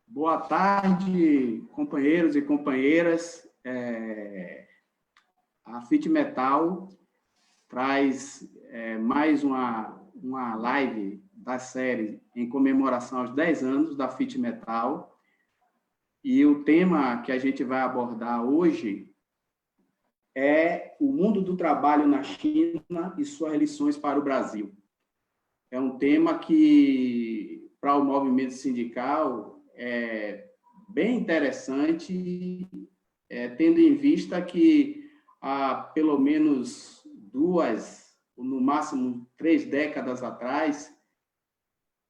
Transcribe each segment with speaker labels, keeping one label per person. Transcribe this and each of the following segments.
Speaker 1: Boa tarde, companheiros e companheiras. A FIT Metal traz mais uma live da série em comemoração aos 10 anos da FIT Metal. E o tema que a gente vai abordar hoje é o mundo do trabalho na China e suas lições para o Brasil. É um tema que, para o movimento sindical, é bem interessante, tendo em vista que há pelo menos 2, ou no máximo 3 décadas atrás,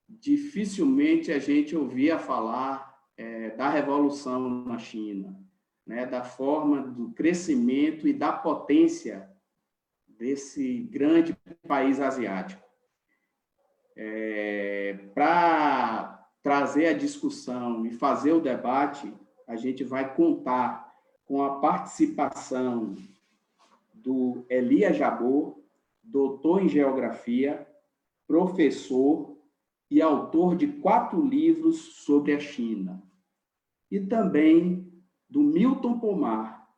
Speaker 1: dificilmente a gente ouvia falar da revolução na China, né, da forma do crescimento e da potência desse grande país asiático. Para trazer a discussão e fazer o debate, a gente vai contar com a participação do Elias Jabor, doutor em Geografia, professor e autor de 4 livros sobre a China. E também do Milton Pomar,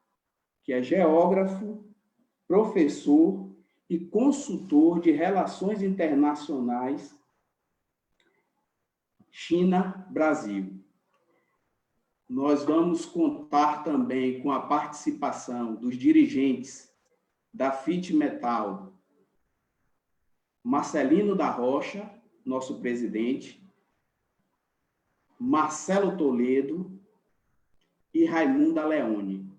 Speaker 1: que é geógrafo, professor e consultor de relações internacionais China-Brasil. Nós vamos contar também com a participação dos dirigentes da FIT Metal, Marcelino da Rocha, nosso presidente, Marcelo Toledo e Raimunda Leone.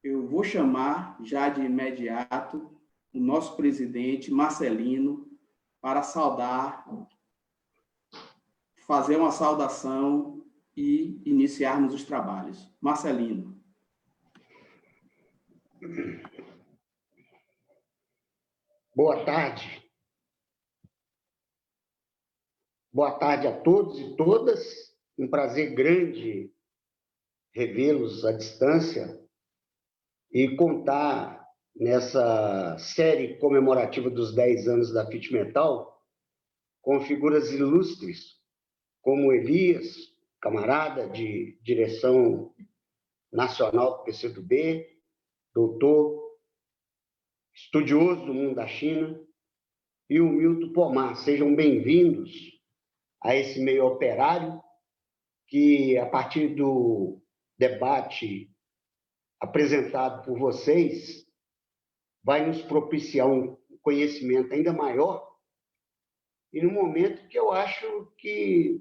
Speaker 1: Eu vou chamar já de imediato o nosso presidente, Marcelino, para fazer uma saudação e iniciarmos os trabalhos. Marcelino.
Speaker 2: Boa tarde. Boa tarde a todos e todas. Um prazer grande revê-los à distância e contar nessa série comemorativa dos 10 anos da FIT Metal com figuras ilustres como Elias, camarada de direção nacional do PCdoB, doutor, estudioso do mundo da China, e o Milton Pomar. Sejam bem-vindos a esse meio operário que, a partir do debate apresentado por vocês, vai nos propiciar um conhecimento ainda maior e no momento que eu acho que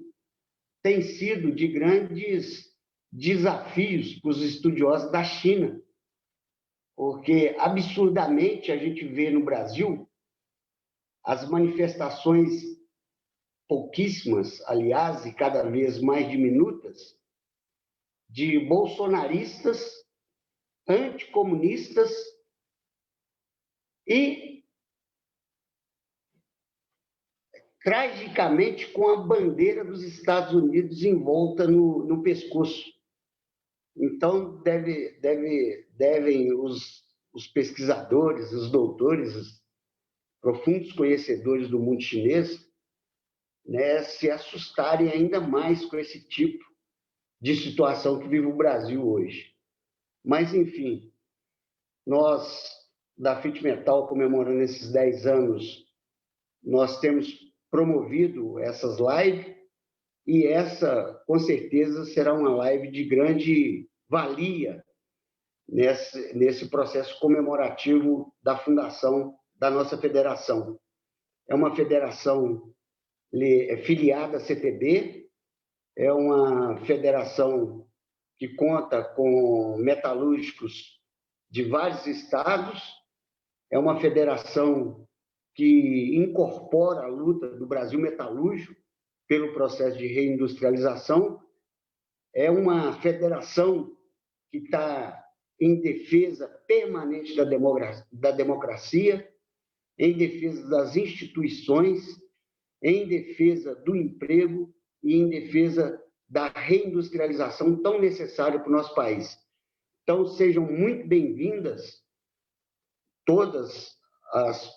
Speaker 2: tem sido de grandes desafios para os estudiosos da China, porque absurdamente a gente vê no Brasil as manifestações pouquíssimas, aliás, e cada vez mais diminutas, de bolsonaristas, anticomunistas e, tragicamente, com a bandeira dos Estados Unidos envolta no pescoço. Então, devem os pesquisadores, os doutores, os profundos conhecedores do mundo chinês, né, se assustarem ainda mais com esse tipo de situação que vive o Brasil hoje. Mas, enfim, nós, da FIT Metal, comemorando esses 10 anos, nós temos promovido essas lives e essa, com certeza, será uma live de grande valia nesse processo comemorativo da fundação da nossa federação. É uma federação filiada à CTB, é uma federação que conta com metalúrgicos de vários estados, é uma federação que incorpora a luta do Brasil metalúrgico pelo processo de reindustrialização, é uma federação que está em defesa permanente da democracia, em defesa das instituições, em defesa do emprego e em defesa da reindustrialização tão necessária para o nosso país. Então, sejam muito bem-vindas todas as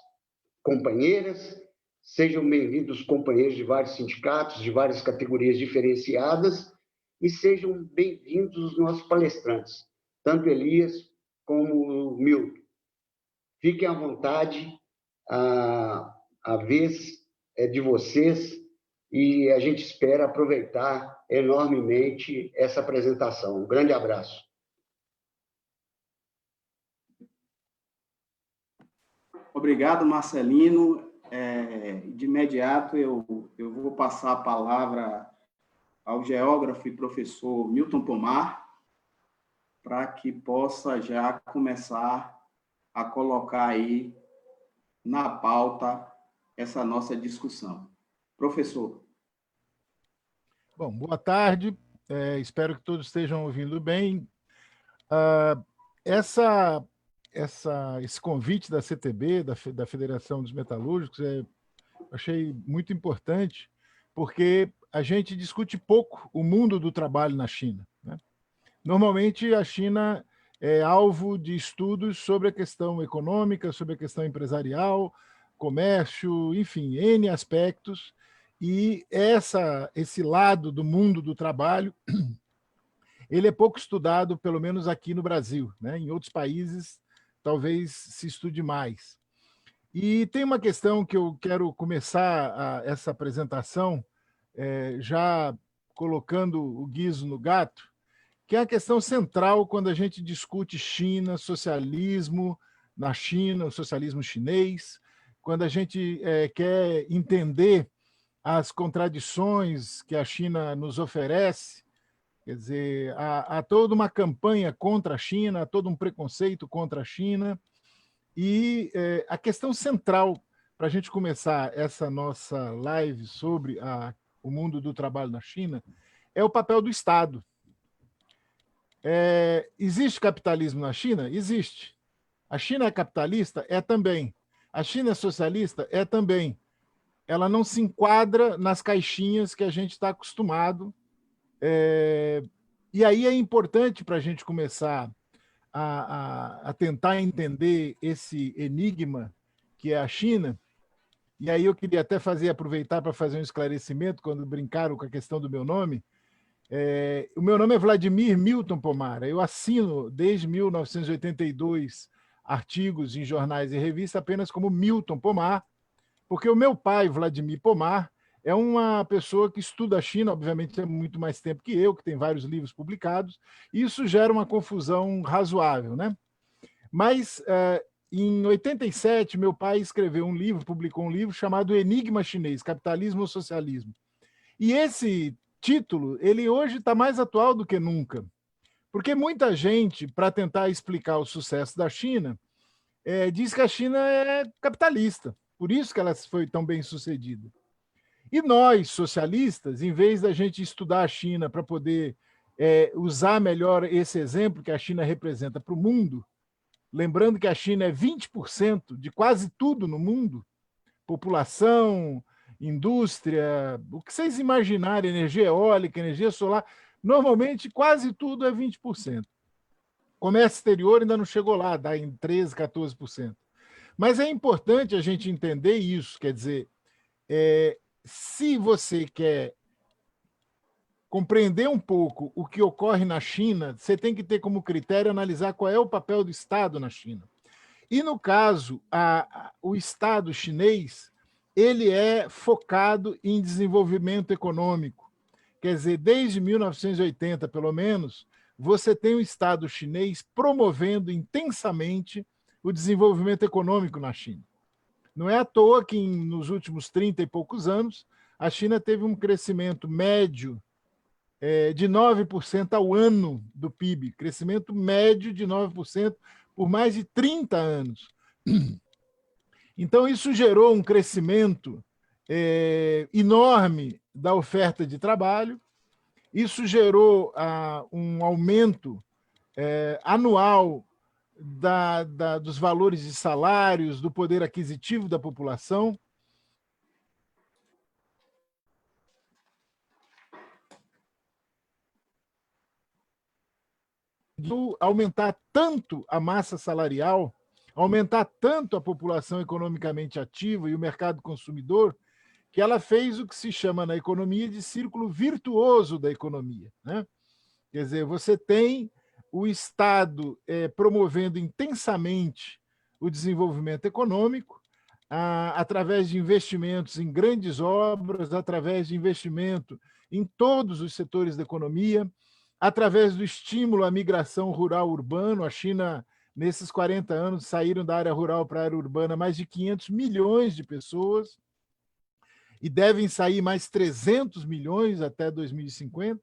Speaker 2: companheiras, Sejam bem-vindos companheiros de vários sindicatos, de várias categorias diferenciadas, e sejam bem-vindos os nossos palestrantes, tanto Elias como o Milton. Fiquem à vontade, a vez é de vocês, e a gente espera aproveitar enormemente essa apresentação. Um grande abraço.
Speaker 1: Obrigado, Marcelino. De imediato, eu vou passar a palavra ao geógrafo e professor Milton Pomar, para que possa já começar a colocar aí na pauta essa nossa discussão. Professor.
Speaker 3: Bom, boa tarde. Espero que todos estejam ouvindo bem. Esse convite da CTB, da Federação dos Metalúrgicos, achei muito importante, porque a gente discute pouco o mundo do trabalho na China, né? Normalmente, a China é alvo de estudos sobre a questão econômica, sobre a questão empresarial, comércio, enfim, N aspectos, e esse lado do mundo do trabalho ele é pouco estudado, pelo menos aqui no Brasil, né? Em outros países, talvez se estude mais. E tem uma questão que eu quero começar essa apresentação já colocando o guizo no gato, que é a questão central quando a gente discute China, socialismo na China, o socialismo chinês, quando a gente quer entender as contradições que a China nos oferece. Quer dizer, há toda uma campanha contra a China, há todo um preconceito contra a China, e a questão central para a gente começar essa nossa live sobre o mundo do trabalho na China é o papel do Estado. Existe capitalismo na China? Existe. A China é capitalista? É também. A China é socialista? É também. Ela não se enquadra nas caixinhas que a gente está acostumado. E aí é importante para a gente começar a tentar entender esse enigma que é a China. E aí eu queria até aproveitar para fazer um esclarecimento, quando brincaram com a questão do meu nome. O meu nome é Vladimir Milton Pomar. Eu assino, desde 1982, artigos em jornais e revistas apenas como Milton Pomar, porque o meu pai, Vladimir Pomar, é uma pessoa que estuda a China, obviamente há muito mais tempo que eu, que tem vários livros publicados, e isso gera uma confusão razoável, né? Mas, em 87, meu pai publicou um livro chamado Enigma Chinês, Capitalismo ou Socialismo. E esse título, ele hoje está mais atual do que nunca, porque muita gente, para tentar explicar o sucesso da China, diz que a China é capitalista, por isso que ela foi tão bem sucedida. E nós, socialistas, em vez da gente estudar a China para poder usar melhor esse exemplo que a China representa para o mundo, lembrando que a China é 20% de quase tudo no mundo, população, indústria, o que vocês imaginarem, energia eólica, energia solar, normalmente quase tudo é 20%. Comércio exterior ainda não chegou lá, dá em 13%, 14%. Mas é importante a gente entender isso, quer dizer, se você quer compreender um pouco o que ocorre na China, você tem que ter como critério analisar qual é o papel do Estado na China. E, no caso, o Estado chinês, ele é focado em desenvolvimento econômico. Quer dizer, desde 1980, pelo menos, você tem o Estado chinês promovendo intensamente o desenvolvimento econômico na China. Não é à toa que, nos últimos 30 e poucos anos, a China teve um crescimento médio de 9% ao ano do PIB, crescimento médio de 9% por mais de 30 anos. Então, isso gerou um crescimento enorme da oferta de trabalho, isso gerou um aumento anual dos valores de salários, do poder aquisitivo da população. Aumentar tanto a massa salarial aumentar tanto a população economicamente ativa e o mercado consumidor, que ela fez o que se chama na economia de círculo virtuoso da economia, né? Quer dizer, você tem o Estado promovendo intensamente o desenvolvimento econômico, através de investimentos em grandes obras, através de investimento em todos os setores da economia, através do estímulo à migração rural-urbano. A China, nesses 40 anos, saíram da área rural para a área urbana mais de 500 milhões de pessoas, e devem sair mais 300 milhões até 2050,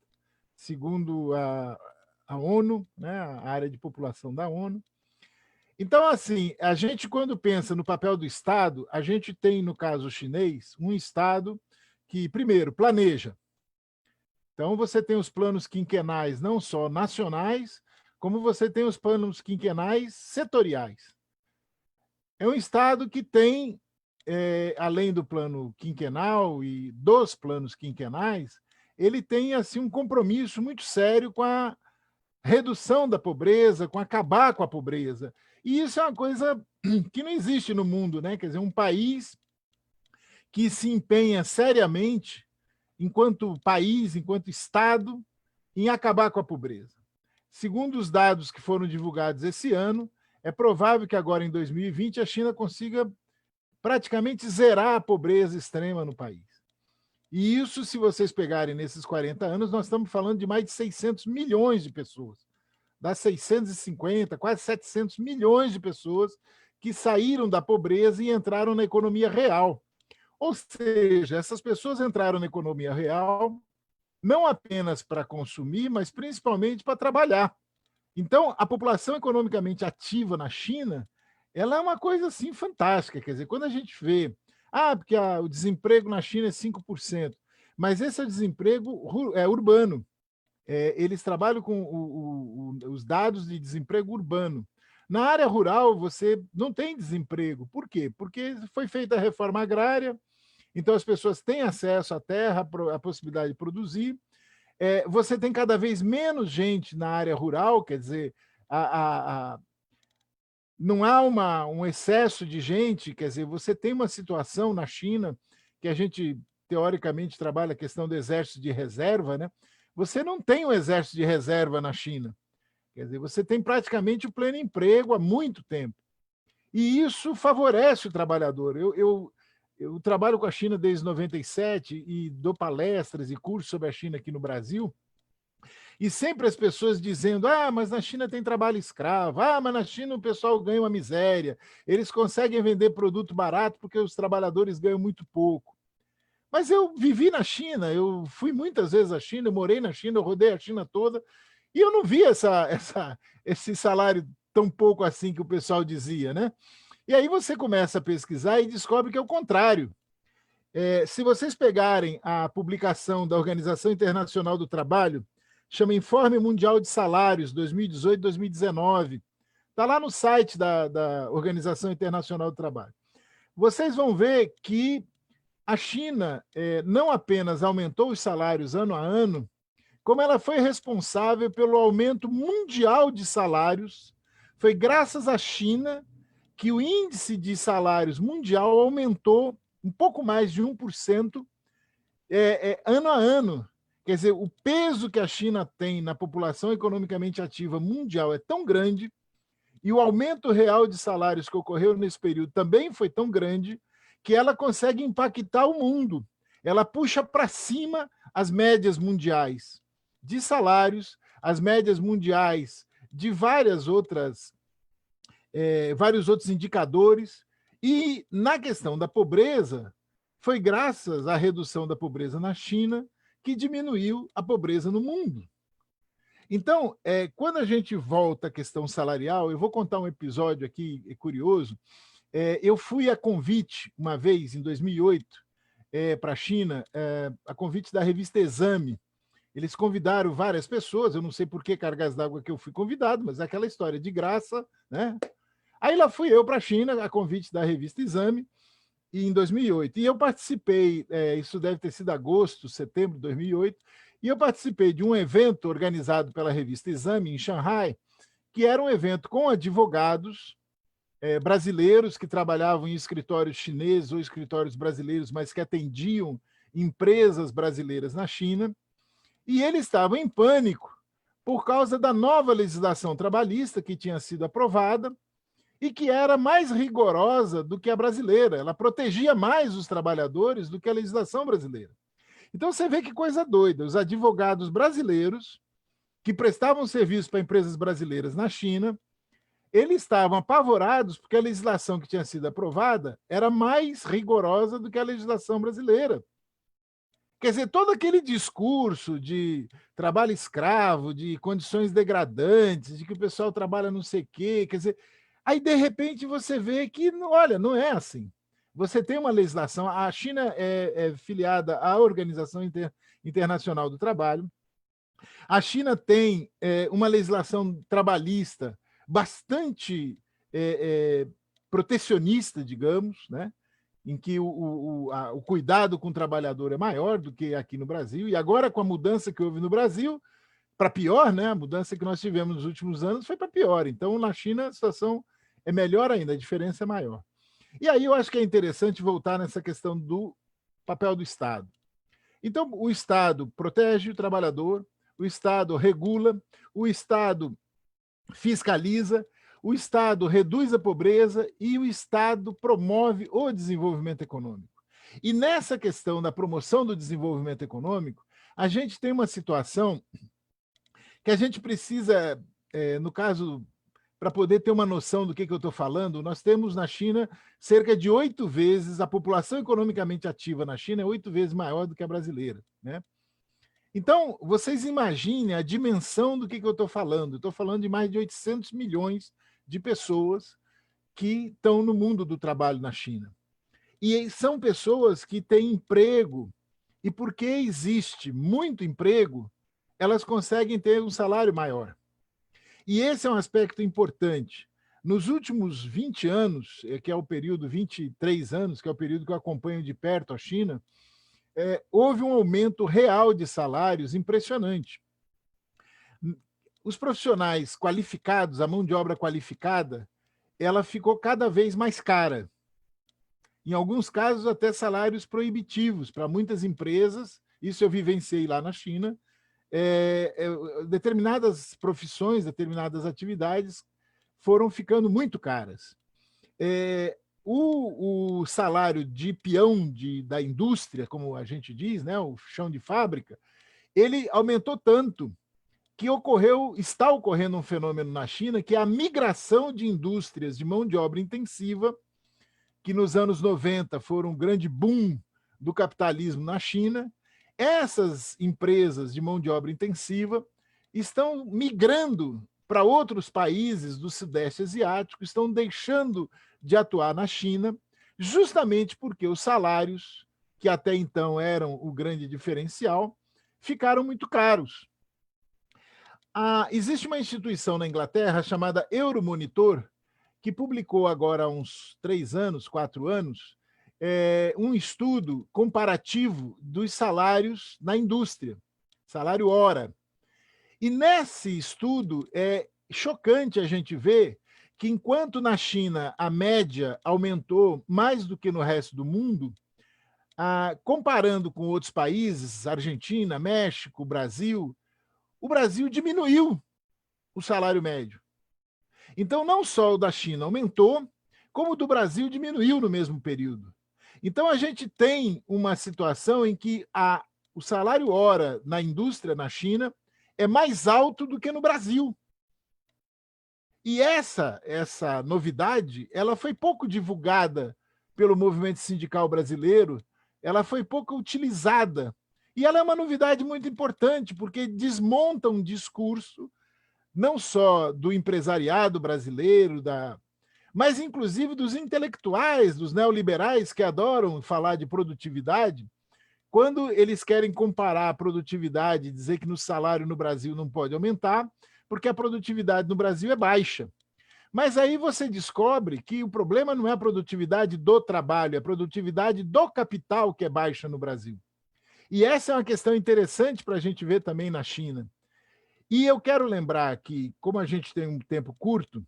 Speaker 3: segundo a ONU, né, a área de população da ONU. Então, assim, a gente, quando pensa no papel do Estado, a gente tem, no caso chinês, um Estado que, primeiro, planeja. Então, você tem os planos quinquenais, não só nacionais, como você tem os planos quinquenais setoriais. É um Estado que tem, além do plano quinquenal e dos planos quinquenais, ele tem assim, um compromisso muito sério com a redução da pobreza, com acabar com a pobreza. E isso é uma coisa que não existe no mundo, né? Quer dizer, um país que se empenha seriamente, enquanto país, enquanto Estado, em acabar com a pobreza. Segundo os dados que foram divulgados esse ano, é provável que agora, em 2020, a China consiga praticamente zerar a pobreza extrema no país. E isso, se vocês pegarem nesses 40 anos, nós estamos falando de mais de 600 milhões de pessoas. Das 650, quase 700 milhões de pessoas que saíram da pobreza e entraram na economia real. Ou seja, essas pessoas entraram na economia real não apenas para consumir, mas principalmente para trabalhar. Então, a população economicamente ativa na China, ela é uma coisa assim fantástica. Quer dizer, quando a gente vê, porque o desemprego na China é 5%, mas esse é o desemprego urbano. Eles trabalham com os dados de desemprego urbano. Na área rural, você não tem desemprego. Por quê? Porque foi feita a reforma agrária, então as pessoas têm acesso à terra, a possibilidade de produzir. Você tem cada vez menos gente na área rural, quer dizer, não há um excesso de gente, quer dizer, você tem uma situação na China que a gente, teoricamente, trabalha a questão do exército de reserva, né? Você não tem um exército de reserva na China. Quer dizer, você tem praticamente o pleno emprego há muito tempo. E isso favorece o trabalhador. Eu trabalho com a China desde 97 e dou palestras e cursos sobre a China aqui no Brasil, e sempre as pessoas dizendo, mas na China tem trabalho escravo, mas na China o pessoal ganha uma miséria, eles conseguem vender produto barato porque os trabalhadores ganham muito pouco. Mas eu vivi na China, eu fui muitas vezes à China, eu morei na China, eu rodei a China toda, e eu não vi esse salário tão pouco assim que o pessoal dizia, né? E aí você começa a pesquisar e descobre que é o contrário. Se vocês pegarem a publicação da Organização Internacional do Trabalho, chama Informe Mundial de Salários, 2018-2019, está lá no site da Organização Internacional do Trabalho. Vocês vão ver que a China não apenas aumentou os salários ano a ano, como ela foi responsável pelo aumento mundial de salários. Foi graças à China que o índice de salários mundial aumentou um pouco mais de 1% ano a ano. Quer dizer, o peso que a China tem na população economicamente ativa mundial é tão grande, e o aumento real de salários que ocorreu nesse período também foi tão grande, que ela consegue impactar o mundo. Ela puxa para cima as médias mundiais de salários, as médias mundiais de vários outros indicadores. E na questão da pobreza, foi graças à redução da pobreza na China que diminuiu a pobreza no mundo. Então, quando a gente volta à questão salarial, eu vou contar um episódio aqui curioso. Eu fui a convite, uma vez, em 2008, para a China, a convite da revista Exame. Eles convidaram várias pessoas, eu não sei por que cargas d'água que eu fui convidado, mas é aquela história de graça, né? Aí lá fui eu para a China, a convite da revista Exame, em 2008. E eu participei, isso deve ter sido agosto, setembro de 2008, e eu participei de um evento organizado pela revista Exame, em Xangai, que era um evento com advogados brasileiros que trabalhavam em escritórios chineses ou escritórios brasileiros, mas que atendiam empresas brasileiras na China, e eles estavam em pânico por causa da nova legislação trabalhista que tinha sido aprovada e que era mais rigorosa do que a brasileira. Ela protegia mais os trabalhadores do que a legislação brasileira. Então, você vê que coisa doida. Os advogados brasileiros que prestavam serviço para empresas brasileiras na China, eles estavam apavorados porque a legislação que tinha sido aprovada era mais rigorosa do que a legislação brasileira. Quer dizer, todo aquele discurso de trabalho escravo, de condições degradantes, de que o pessoal trabalha não sei o quê, quer dizer, aí, de repente, você vê que, olha, não é assim. Você tem uma legislação, a China é filiada à Organização Internacional do Trabalho, a China tem uma legislação trabalhista bastante protecionista, digamos, né? Em que o cuidado com o trabalhador é maior do que aqui no Brasil, e agora com a mudança que houve no Brasil, para pior, né? A mudança que nós tivemos nos últimos anos foi para pior. Então, na China, a situação é melhor ainda, a diferença é maior. E aí eu acho que é interessante voltar nessa questão do papel do Estado. Então, o Estado protege o trabalhador, o Estado regula, o Estado fiscaliza, o Estado reduz a pobreza e o Estado promove o desenvolvimento econômico. E nessa questão da promoção do desenvolvimento econômico, a gente tem uma situação que a gente precisa, no caso, para poder ter uma noção do que eu estou falando, nós temos na China cerca de 8 vezes, a população economicamente ativa na China é 8 vezes maior do que a brasileira, né? Então, vocês imaginem a dimensão do que eu estou falando. Estou falando de mais de 800 milhões de pessoas que estão no mundo do trabalho na China. E são pessoas que têm emprego, e porque existe muito emprego, elas conseguem ter um salário maior. E esse é um aspecto importante. Nos últimos 20 anos, que é o período, 23 anos, que é o período que eu acompanho de perto a China, houve um aumento real de salários impressionante. Os profissionais qualificados, a mão de obra qualificada, ela ficou cada vez mais cara. Em alguns casos, até salários proibitivos para muitas empresas, isso eu vivenciei lá na China, determinadas profissões, determinadas atividades foram ficando muito caras. O salário de peão da indústria, como a gente diz, né, o chão de fábrica, ele aumentou tanto que está ocorrendo um fenômeno na China, que é a migração de indústrias de mão de obra intensiva, que nos anos 90 foram um grande boom do capitalismo na China. Essas empresas de mão de obra intensiva estão migrando para outros países do Sudeste Asiático, estão deixando de atuar na China, justamente porque os salários, que até então eram o grande diferencial, ficaram muito caros. Existe uma instituição na Inglaterra chamada Euromonitor, que publicou agora há uns 3 anos, 4 anos, um estudo comparativo dos salários na indústria, salário hora. E nesse estudo é chocante a gente ver que, enquanto na China a média aumentou mais do que no resto do mundo, comparando com outros países, Argentina, México, Brasil, o Brasil diminuiu o salário médio. Então, não só o da China aumentou, como o do Brasil diminuiu no mesmo período. Então, a gente tem uma situação em que o salário hora na indústria na China é mais alto do que no Brasil. E essa novidade, ela foi pouco divulgada pelo movimento sindical brasileiro, ela foi pouco utilizada. E ela é uma novidade muito importante, porque desmonta um discurso não só do empresariado brasileiro, mas inclusive dos intelectuais, dos neoliberais que adoram falar de produtividade, quando eles querem comparar a produtividade e dizer que no salário no Brasil não pode aumentar, porque a produtividade no Brasil é baixa. Mas aí você descobre que o problema não é a produtividade do trabalho, é a produtividade do capital que é baixa no Brasil. E essa é uma questão interessante para a gente ver também na China. E eu quero lembrar que, como a gente tem um tempo curto,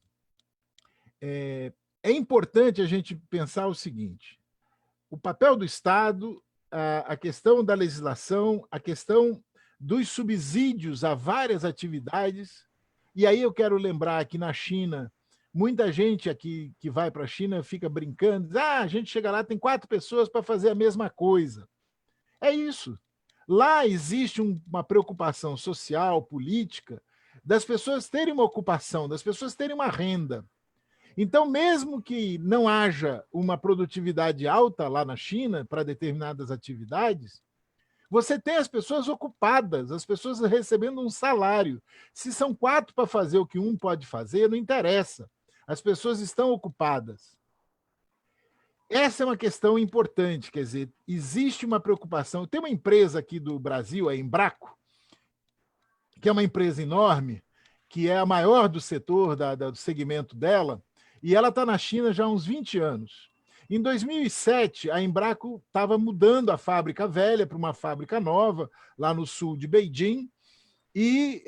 Speaker 3: é importante a gente pensar o seguinte: o papel do Estado, a questão da legislação, a questão dos subsídios a várias atividades. E aí eu quero lembrar que na China, muita gente aqui que vai para a China fica brincando, diz, a gente chega lá, tem 4 pessoas para fazer a mesma coisa. É isso. Lá existe uma preocupação social, política, das pessoas terem uma ocupação, das pessoas terem uma renda. Então, mesmo que não haja uma produtividade alta lá na China para determinadas atividades, você tem as pessoas ocupadas, as pessoas recebendo um salário. Se são 4 para fazer o que um pode fazer, não interessa. As pessoas estão ocupadas. Essa é uma questão importante, quer dizer, existe uma preocupação. Tem uma empresa aqui do Brasil, a Embraco, que é uma empresa enorme, que é a maior do setor, do segmento dela, e ela está na China já há uns 20 anos. Em 2007, a Embraco estava mudando a fábrica velha para uma fábrica nova, lá no sul de Beijing, e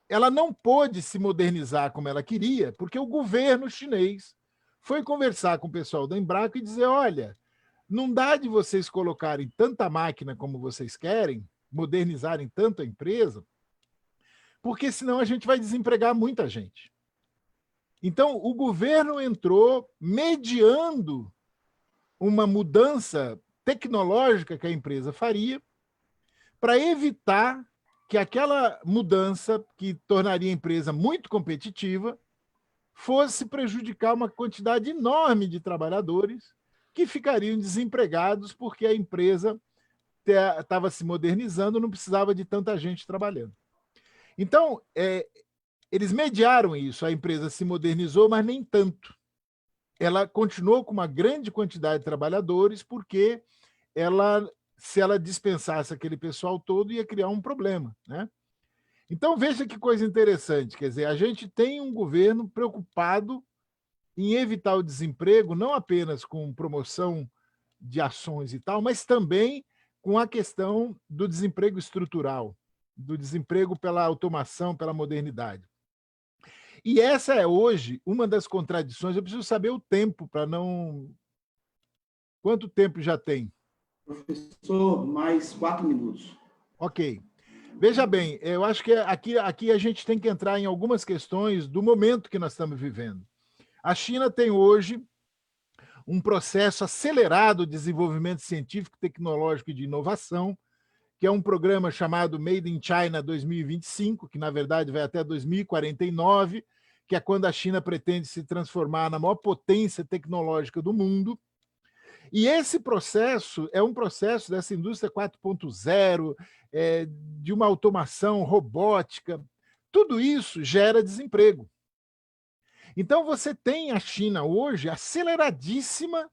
Speaker 3: ela não pôde se modernizar como ela queria, porque o governo chinês foi conversar com o pessoal da Embraco e dizer, olha, não dá de vocês colocarem tanta máquina como vocês querem, modernizarem tanto a empresa, porque senão a gente vai desempregar muita gente. Então, o governo entrou mediando uma mudança tecnológica que a empresa faria para evitar que aquela mudança, que tornaria a empresa muito competitiva, fosse prejudicar uma quantidade enorme de trabalhadores que ficariam desempregados porque a empresa estava se modernizando, não precisava de tanta gente trabalhando. Então, eles mediaram isso, a empresa se modernizou, mas nem tanto. Ela continuou com uma grande quantidade de trabalhadores, porque se ela dispensasse aquele pessoal todo, ia criar um problema, né? Então, veja que coisa interessante, quer dizer, a gente tem um governo preocupado em evitar o desemprego, não apenas com promoção de ações e tal, mas também com a questão do desemprego estrutural, do desemprego pela automação, pela modernidade. E essa é hoje uma das contradições. Eu preciso saber o tempo para não... Quanto tempo já tem?
Speaker 1: Professor, mais 4 minutos.
Speaker 3: Ok. Veja bem, eu acho que aqui a gente tem que entrar em algumas questões do momento que nós estamos vivendo. A China tem hoje um processo acelerado de desenvolvimento científico, tecnológico e de inovação, que é um programa chamado Made in China 2025, que, na verdade, vai até 2049, que é quando a China pretende se transformar na maior potência tecnológica do mundo. E esse processo é um processo dessa indústria 4.0, de uma automação robótica. Tudo isso gera desemprego. Então, você tem a China hoje aceleradíssima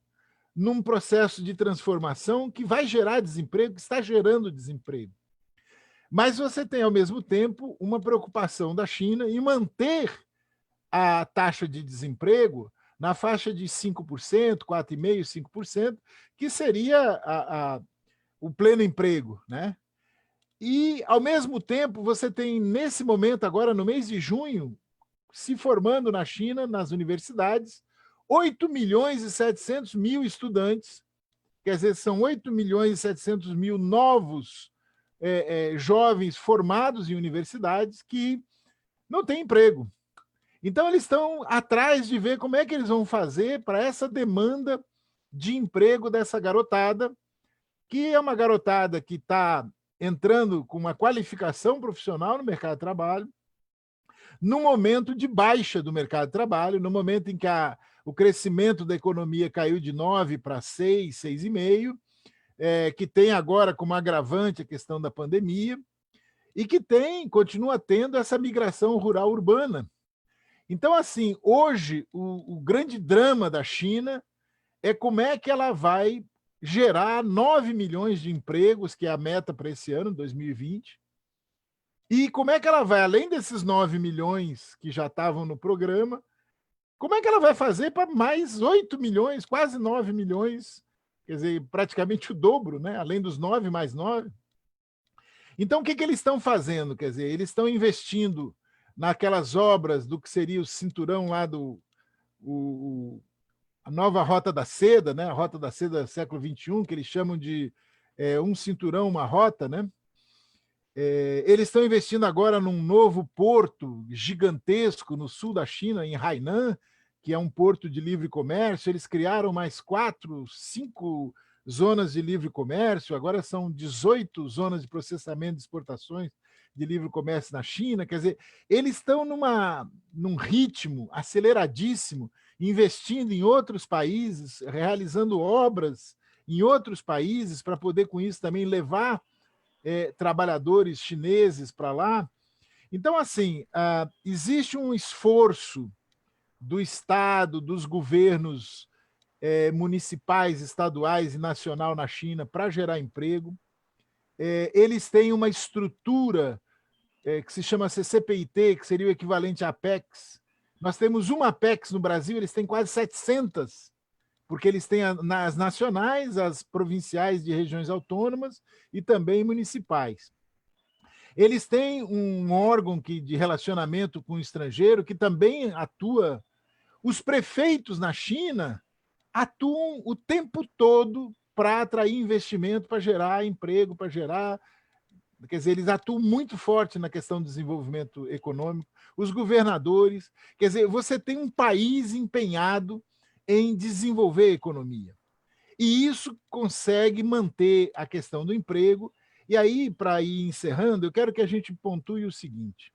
Speaker 3: num processo de transformação que vai gerar desemprego, que está gerando desemprego. Mas você tem, ao mesmo tempo, uma preocupação da China em manter a taxa de desemprego na faixa de 5%, 4,5%, 5%, que seria o pleno emprego, né? E, ao mesmo tempo, você tem, nesse momento, agora no mês de junho, se formando na China, nas universidades, 8 milhões e 700 mil estudantes, quer dizer, são 8 milhões e 700 mil novos jovens formados em universidades que não têm emprego. Então, eles estão atrás de ver como é que eles vão fazer para essa demanda de emprego dessa garotada, que é uma garotada que está entrando com uma qualificação profissional no mercado de trabalho, no momento de baixa do mercado de trabalho, no momento em que o crescimento da economia caiu de 9 para 6, 6,5, que tem agora como agravante a questão da pandemia, e que continua tendo essa migração rural-urbana. Então, assim, hoje, o grande drama da China é como é que ela vai gerar 9 milhões de empregos, que é a meta para esse ano, 2020, e como é que ela vai, além desses 9 milhões que já estavam no programa, como é que ela vai fazer para mais 8 milhões, quase 9 milhões, quer dizer, praticamente o dobro, né? Além dos 9 mais 9. Então, o que eles estão fazendo? Quer dizer, eles estão investindo naquelas obras do que seria o cinturão lá a nova Rota da Seda, né? A Rota da Seda do século XXI, que eles chamam de um cinturão, uma rota, né? Eles estão investindo agora num novo porto gigantesco no sul da China, em Hainan, que é um porto de livre comércio. Eles criaram mais 4, 5 zonas de livre comércio, agora são 18 zonas de processamento de exportações de livre comércio na China. Quer dizer, eles estão num ritmo aceleradíssimo, investindo em outros países, realizando obras em outros países para poder, com isso, também levar trabalhadores chineses para lá. Então, assim, existe um esforço do Estado, dos governos municipais, estaduais e nacional na China para gerar emprego. Eles têm uma estrutura que se chama CCPIT, que seria o equivalente à Apex. Nós temos uma Apex no Brasil, eles têm quase 700, porque eles têm as nacionais, as provinciais de regiões autônomas e também municipais. Eles têm um órgão de relacionamento com o estrangeiro que também atua. Os prefeitos na China atuam o tempo todo para atrair investimento, para gerar emprego, para gerar... Quer dizer, eles atuam muito forte na questão do desenvolvimento econômico. Os governadores... Quer dizer, você tem um país empenhado em desenvolver a economia. E isso consegue manter a questão do emprego. E aí, para ir encerrando, eu quero que a gente pontue o seguinte.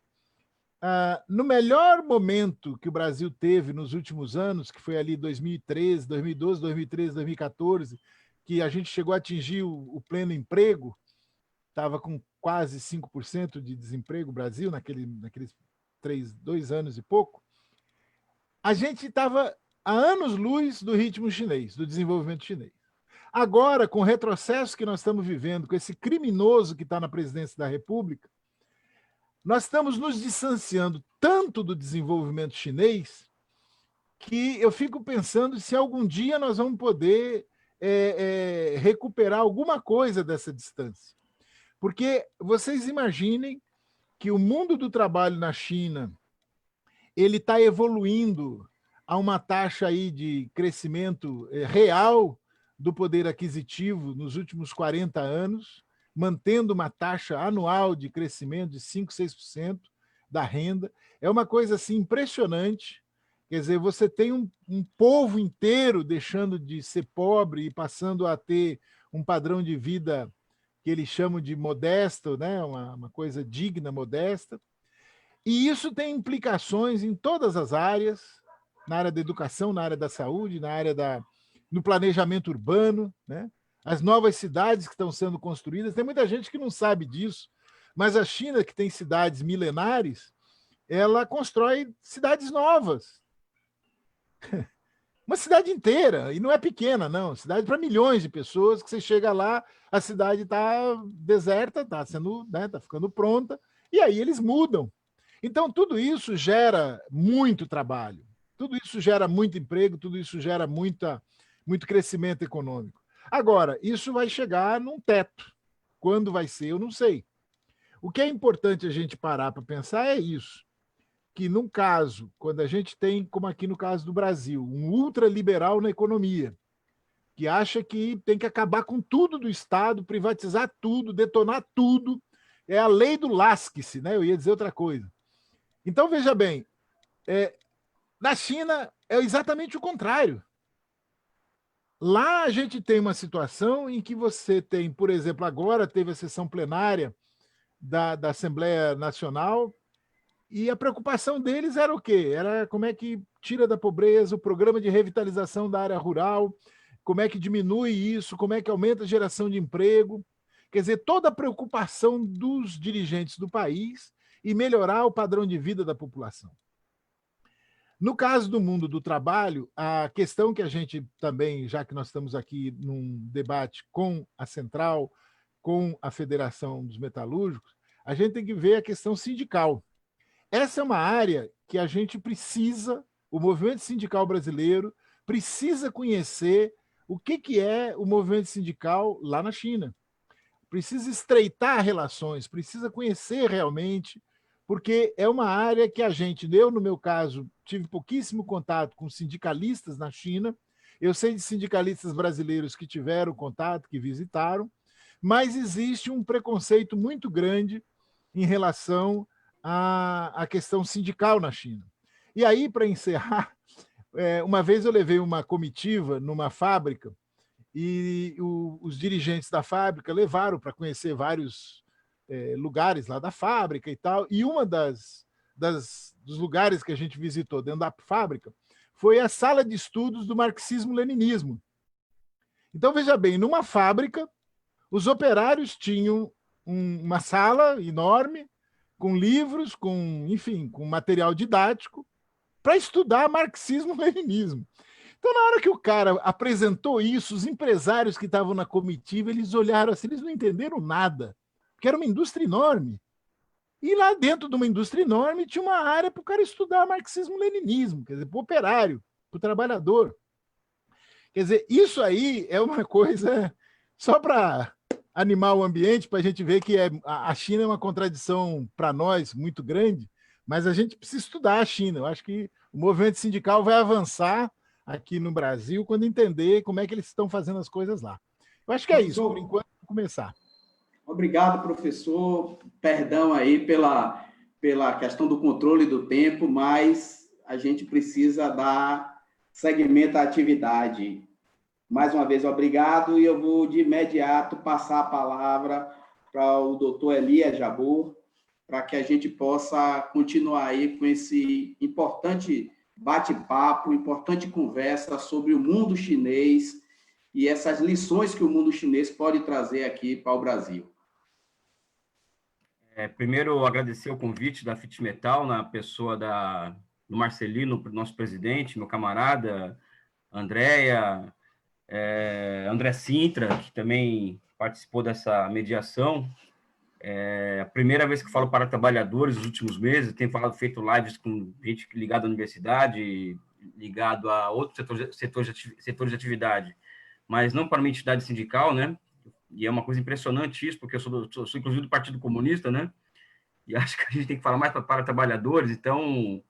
Speaker 3: No melhor momento que o Brasil teve nos últimos anos, que foi ali 2013, 2012, 2013, 2014, que a gente chegou a atingir o pleno emprego, estava com quase 5% de desemprego o Brasil, naqueles 2 anos e pouco, a gente estava há anos-luz do ritmo chinês, do desenvolvimento chinês. Agora, com o retrocesso que nós estamos vivendo, com esse criminoso que está na presidência da República, nós estamos nos distanciando tanto do desenvolvimento chinês que eu fico pensando se algum dia nós vamos poder recuperar alguma coisa dessa distância. Porque vocês imaginem que o mundo do trabalho na China ele está evoluindo a uma taxa aí de crescimento real do poder aquisitivo nos últimos 40 anos, mantendo uma taxa anual de crescimento de 5%, 6% da renda. É uma coisa assim, impressionante. Quer dizer, você tem um povo inteiro deixando de ser pobre e passando a ter um padrão de vida que eles chamam de modesto, né? Uma coisa digna, modesta. E isso tem implicações em todas as áreas, na área da educação, na área da saúde, na área no planejamento urbano, né? As novas cidades que estão sendo construídas, tem muita gente que não sabe disso, mas a China, que tem cidades milenares, ela constrói cidades novas. Uma cidade inteira, e não é pequena, não. Cidade para milhões de pessoas, que você chega lá, a cidade está deserta, está ficando pronta, e aí eles mudam. Então, tudo isso gera muito trabalho, tudo isso gera muito emprego, tudo isso gera muito crescimento econômico. Agora, isso vai chegar num teto. Quando vai ser, eu não sei. O que é importante a gente parar para pensar é isso, que num caso, quando a gente tem, como aqui no caso do Brasil, um ultraliberal na economia, que acha que tem que acabar com tudo do Estado, privatizar tudo, detonar tudo, é a lei do lasque-se, né? Eu ia dizer outra coisa. Então, veja bem, na China é exatamente o contrário. Lá a gente tem uma situação em que você tem, por exemplo, agora teve a sessão plenária da Assembleia Nacional e a preocupação deles era o quê? Era como é que tira da pobreza o programa de revitalização da área rural, como é que diminui isso, como é que aumenta a geração de emprego. Quer dizer, toda a preocupação dos dirigentes do país e melhorar o padrão de vida da população. No caso do mundo do trabalho, a questão que a gente também, já que nós estamos aqui num debate com a Central, com a Federação dos Metalúrgicos, a gente tem que ver a questão sindical. Essa é uma área que a gente precisa, o movimento sindical brasileiro precisa conhecer o que é o movimento sindical lá na China. Precisa estreitar relações, precisa conhecer realmente porque é uma área que eu, no meu caso, tive pouquíssimo contato com sindicalistas na China. Eu sei de sindicalistas brasileiros que tiveram contato, que visitaram, mas existe um preconceito muito grande em relação à questão sindical na China. E aí, para encerrar, uma vez eu levei uma comitiva numa fábrica e os dirigentes da fábrica levaram para conhecer vários lugares lá da fábrica e tal, e uma dos lugares que a gente visitou dentro da fábrica foi a sala de estudos do marxismo-leninismo. Então, veja bem, numa fábrica, os operários tinham uma sala enorme, com livros, enfim, com material didático, para estudar marxismo-leninismo. Então, na hora que o cara apresentou isso, os empresários que estavam na comitiva, eles olharam assim, eles não entenderam nada, porque era uma indústria enorme. E lá dentro de uma indústria enorme tinha uma área para o cara estudar marxismo-leninismo, quer dizer, para o operário, para o trabalhador. Quer dizer, isso aí é uma coisa só para animar o ambiente, para a gente ver que a China é uma contradição para nós muito grande, mas a gente precisa estudar a China. Eu acho que o movimento sindical vai avançar aqui no Brasil quando entender como é que eles estão fazendo as coisas lá. Eu acho que é isso, por enquanto, vamos começar.
Speaker 1: Obrigado, professor. Perdão aí pela questão do controle do tempo, mas a gente precisa dar seguimento à atividade. Mais uma vez, obrigado, e eu vou de imediato passar a palavra para o doutor Elias Jabbour, para que a gente possa continuar aí com esse importante bate-papo, importante conversa sobre o mundo chinês e essas lições que o mundo chinês pode trazer aqui para o Brasil.
Speaker 4: Primeiro, agradecer o convite da FIT Metal, na pessoa do Marcelino, nosso presidente, meu camarada, Andréia, André Sintra, que também participou dessa mediação. A primeira vez que eu falo para trabalhadores nos últimos meses, tenho feito lives com gente ligada à universidade, ligado a outros setores de atividade, mas não para uma entidade sindical, né? E é uma coisa impressionante isso, porque eu sou inclusive do Partido Comunista, né? E acho que a gente tem que falar mais para trabalhadores, então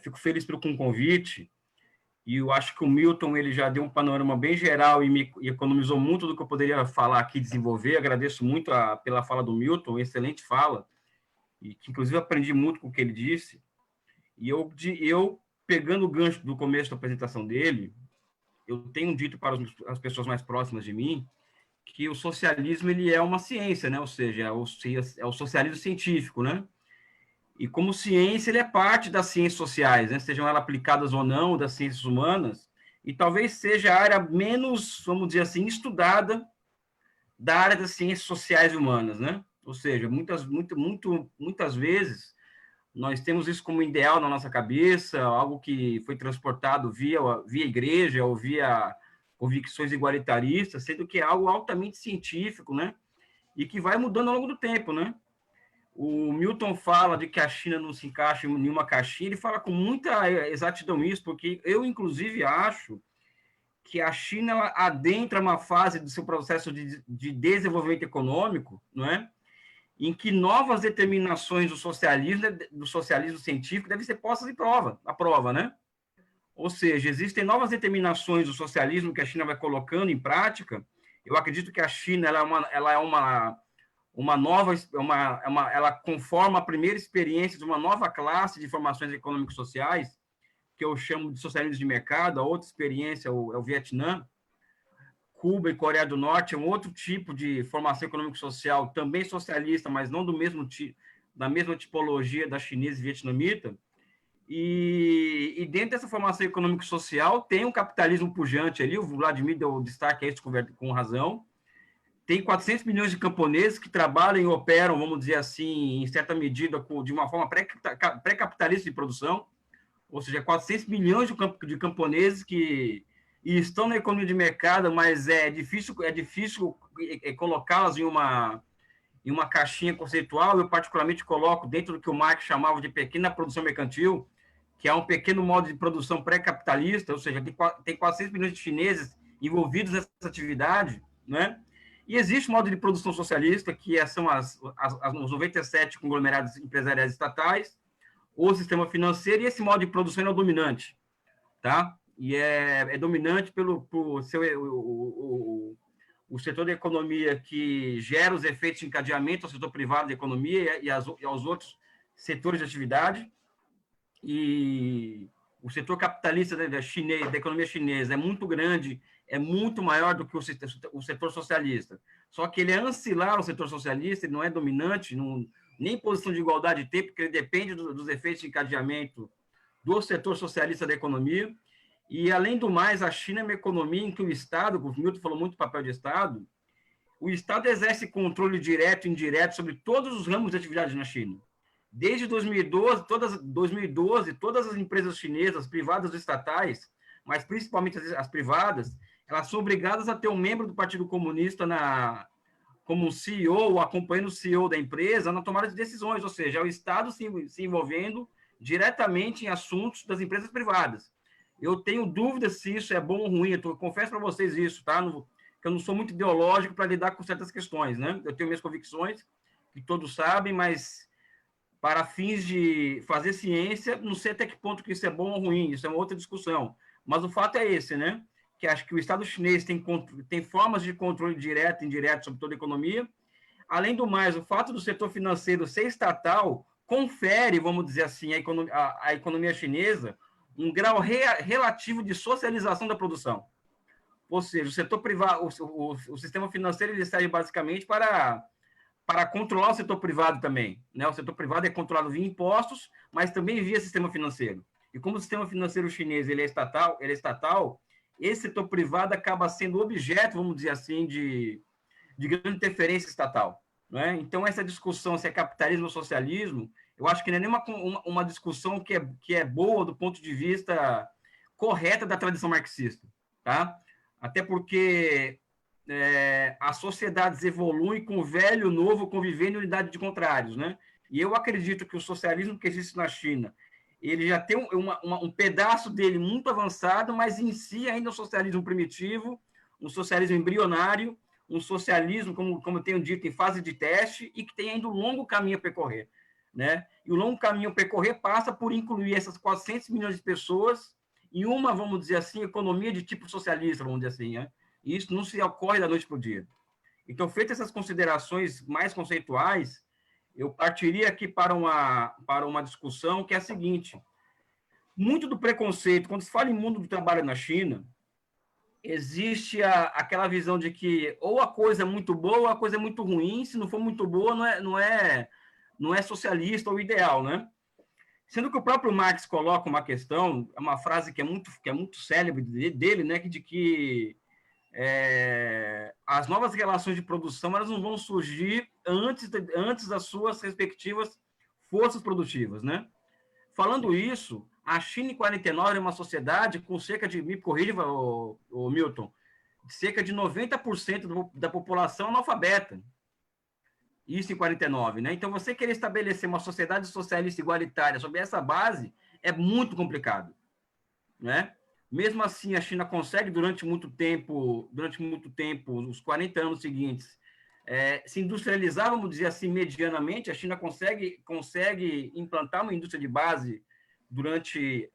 Speaker 4: fico feliz com o convite, e eu acho que o Milton ele já deu um panorama bem geral e economizou muito do que eu poderia falar aqui, desenvolver. Agradeço muito pela fala do Milton, excelente fala, e que inclusive aprendi muito com o que ele disse. E eu pegando o gancho do começo da apresentação dele, eu tenho dito para as pessoas mais próximas de mim que o socialismo ele é uma ciência, né? Ou seja, é o socialismo científico, né? E como ciência, ele é parte das ciências sociais, né? Sejam elas aplicadas ou não, das ciências humanas, e talvez seja a área menos, vamos dizer assim, estudada da área das ciências sociais e humanas, né? Ou seja, muitas vezes nós temos isso como ideal na nossa cabeça, algo que foi transportado via igreja ou via convicções igualitaristas, sendo que é algo altamente científico, né? E que vai mudando ao longo do tempo, né? O Milton fala de que a China não se encaixa em nenhuma caixinha, ele fala com muita exatidão isso, porque eu, inclusive, acho que a China ela adentra uma fase do seu processo de desenvolvimento econômico, não é? Em que novas determinações do socialismo científico devem ser postas à prova, né? Ou seja, existem novas determinações do socialismo que a China vai colocando em prática. Eu acredito que a China ela conforma a primeira experiência de uma nova classe de formações econômico-sociais, que eu chamo de socialismo de mercado. A outra experiência é o Vietnã. Cuba e Coreia do Norte é um outro tipo de formação econômico-social, também socialista, mas não da mesma tipologia da chinesa e vietnamita. E dentro dessa formação econômico-social tem um capitalismo pujante ali, o Vladimir deu destaque a isso com razão. Tem 400 milhões de camponeses que trabalham e operam, vamos dizer assim, em certa medida, de uma forma pré-capitalista de produção, ou seja, 400 milhões de camponeses que estão na economia de mercado, mas é difícil colocá-las em uma caixinha conceitual. Eu, particularmente, coloco dentro do que o Marx chamava de pequena produção mercantil, que é um pequeno modo de produção pré-capitalista, ou seja, tem 400 milhões de chineses envolvidos nessa atividade, né? E existe um modo de produção socialista, que são os 97 conglomerados empresariais estatais, o sistema financeiro, e esse modo de produção é o dominante, tá? E é dominante por ser o setor da economia que gera os efeitos de encadeamento ao setor privado da economia e aos outros setores de atividade. E o setor capitalista da economia chinesa é muito grande, é muito maior do que o setor socialista. Só que ele é ancilar ao setor socialista, ele não é dominante, nem em posição de igualdade tem, porque ele depende dos efeitos de encadeamento do setor socialista da economia. E, além do mais, a China é uma economia em que o Estado, o Milton falou muito do papel de Estado, o Estado exerce controle direto e indireto sobre todos os ramos de atividade na China. Desde 2012, todas as empresas chinesas, privadas ou estatais, mas principalmente as privadas, elas são obrigadas a ter um membro do Partido Comunista como CEO, acompanhando o CEO da empresa na tomada de decisões, ou seja, é o Estado se envolvendo diretamente em assuntos das empresas privadas. Eu tenho dúvidas se isso é bom ou ruim, eu confesso para vocês isso, tá? Que eu não sou muito ideológico para lidar com certas questões, né? Eu tenho minhas convicções, que todos sabem, mas para fins de fazer ciência, não sei até que ponto que isso é bom ou ruim, isso é uma outra discussão. Mas o fato é esse, né? Que acho que o Estado chinês tem formas de controle direto e indireto sobre toda a economia. Além do mais, o fato do setor financeiro ser estatal confere, vamos dizer assim, à economia chinesa um grau relativo de socialização da produção. Ou seja, o setor privado, o sistema financeiro, ele serve basicamente para controlar o setor privado também, né? O setor privado é controlado via impostos, mas também via sistema financeiro. E como o sistema financeiro chinês ele é estatal, esse setor privado acaba sendo objeto, vamos dizer assim, de grande interferência estatal, não é? Então, essa discussão se é capitalismo ou socialismo, eu acho que não é nem uma discussão que é boa do ponto de vista correta da tradição marxista, tá? Até porque as sociedades evoluem com o velho e o novo convivendo em unidade de contrários, né? E eu acredito que o socialismo que existe na China, ele já tem um pedaço dele muito avançado, mas em si ainda é um socialismo primitivo, um socialismo embrionário, um socialismo, como eu tenho dito, em fase de teste, e que tem ainda um longo caminho a percorrer, né? E o longo caminho a percorrer passa por incluir essas 400 milhões de pessoas em uma, vamos dizer assim, economia de tipo socialista, vamos dizer assim, né? E isso não se ocorre da noite para o dia. Então, feitas essas considerações mais conceituais, eu partiria aqui para uma discussão que é a seguinte: muito do preconceito, quando se fala em mundo do trabalho na China, existe aquela visão de que ou a coisa é muito boa ou a coisa é muito ruim, se não for muito boa, não é socialista ou ideal, né? Sendo que o próprio Marx coloca uma questão, uma frase que é muito célebre dele, né, de que as novas relações de produção elas não vão surgir antes das suas respectivas forças produtivas, né? Falando isso, a China em 49 é uma sociedade com cerca de, me corrija, o Milton, cerca de 90% da população analfabeta. Isso em 49, né? Então, você querer estabelecer uma sociedade socialista igualitária sobre essa base é muito complicado, né? Mesmo assim, a China consegue, durante muito tempo, os 40 anos seguintes, se industrializar, vamos dizer assim, medianamente. A China consegue implantar uma indústria de base durante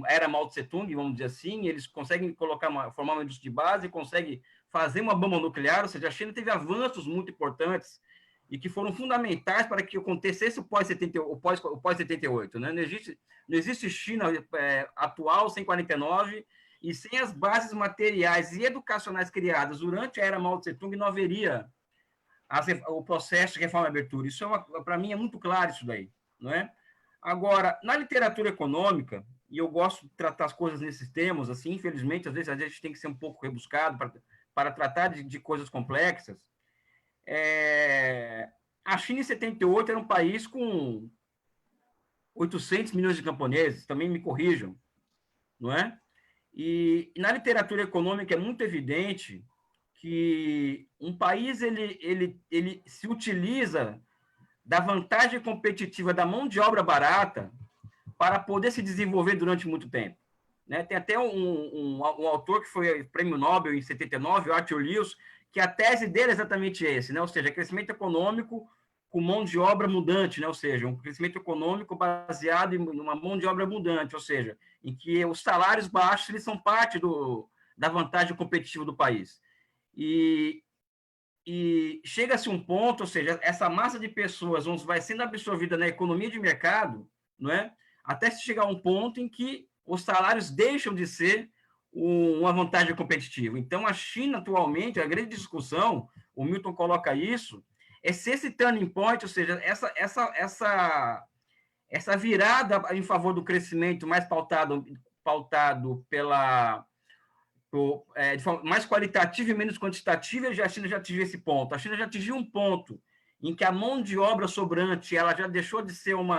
Speaker 4: a era Mao Tse-tung, vamos dizer assim. Eles conseguem formar uma indústria de base, conseguem fazer uma bomba nuclear, ou seja, a China teve avanços muito importantes e que foram fundamentais para que acontecesse o pós-78, né? Não existe China atual sem 49, e sem as bases materiais e educacionais criadas durante a era Mao Tse-tung, não haveria o processo de reforma e abertura. Isso para mim é muito claro isso daí, não é? Agora, na literatura econômica, e eu gosto de tratar as coisas nesses termos, assim, infelizmente, às vezes a gente tem que ser um pouco rebuscado para tratar de coisas complexas. A China em 78 era um país com 800 milhões de camponeses, também me corrijam, não é? E na literatura econômica é muito evidente que um país ele se utiliza da vantagem competitiva da mão de obra barata para poder se desenvolver durante muito tempo, né? Tem até um autor que foi prêmio Nobel em 79, o Arthur Lewis, que a tese dele é exatamente esse, né? Ou seja, crescimento econômico com mão de obra abundante, né? Ou seja, um crescimento econômico baseado em uma mão de obra abundante, ou seja, em que os salários baixos eles são parte da vantagem competitiva do país. E chega-se um ponto, ou seja, essa massa de pessoas vai sendo absorvida na economia de mercado, não é? Até se chegar a um ponto em que os salários deixam de ser uma vantagem competitiva. Então, a China, atualmente, a grande discussão, o Milton coloca isso, é se esse turning point, ou seja, essa virada em favor do crescimento mais pautado de forma mais qualitativa e menos quantitativa, a China já atingiu esse ponto. A China já atingiu um ponto em que a mão de obra sobrante ela já deixou de ser um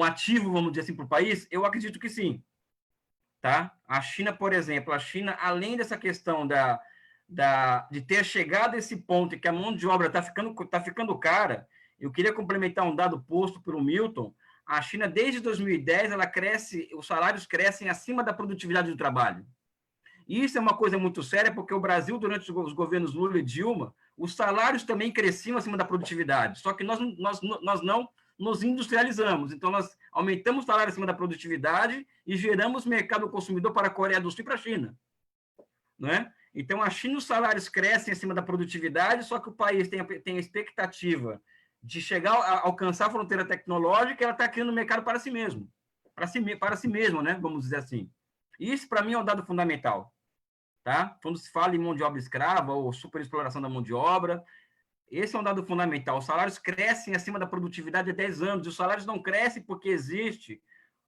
Speaker 4: ativo, vamos dizer assim, para o país? Eu acredito que sim. Tá? A China, por exemplo, além dessa questão de ter chegado a esse ponto em que a mão de obra está ficando cara, eu queria complementar um dado posto pelo Milton. A China, desde 2010, os salários crescem acima da produtividade do trabalho. E isso é uma coisa muito séria, porque o Brasil, durante os governos Lula e Dilma, os salários também cresciam acima da produtividade, só que nós não nos industrializamos. Então, nós aumentamos o salário acima da produtividade e geramos mercado consumidor para a Coreia do Sul e para a China. Não é? Então, a China, os salários crescem acima da produtividade, só que o país tem a expectativa de chegar a alcançar a fronteira tecnológica, ela está criando mercado para si mesmo. Para si mesmo, né? Vamos dizer assim. Isso, para mim, é um dado fundamental. Tá? Quando se fala em mão de obra escrava ou superexploração da mão de obra, esse é um dado fundamental. Os salários crescem acima da produtividade há 10 anos. E os salários não crescem porque existe,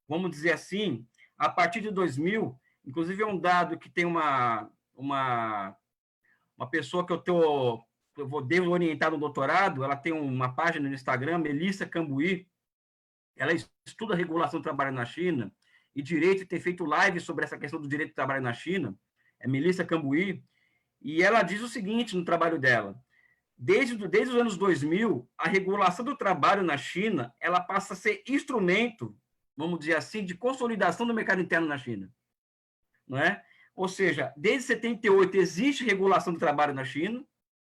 Speaker 4: vamos dizer assim, a partir de 2000, inclusive é um dado que tem uma pessoa que devo orientar no doutorado, ela tem uma página no Instagram, Melissa Cambuí, ela estuda a regulação do trabalho na China e direito, e tem feito live sobre essa questão do direito do trabalho na China, é Melissa Cambuí, e ela diz o seguinte no trabalho dela: desde os anos 2000, a regulação do trabalho na China, ela passa a ser instrumento, vamos dizer assim, de consolidação do mercado interno na China. Não é? Ou seja, desde 78 existe regulação do trabalho na China,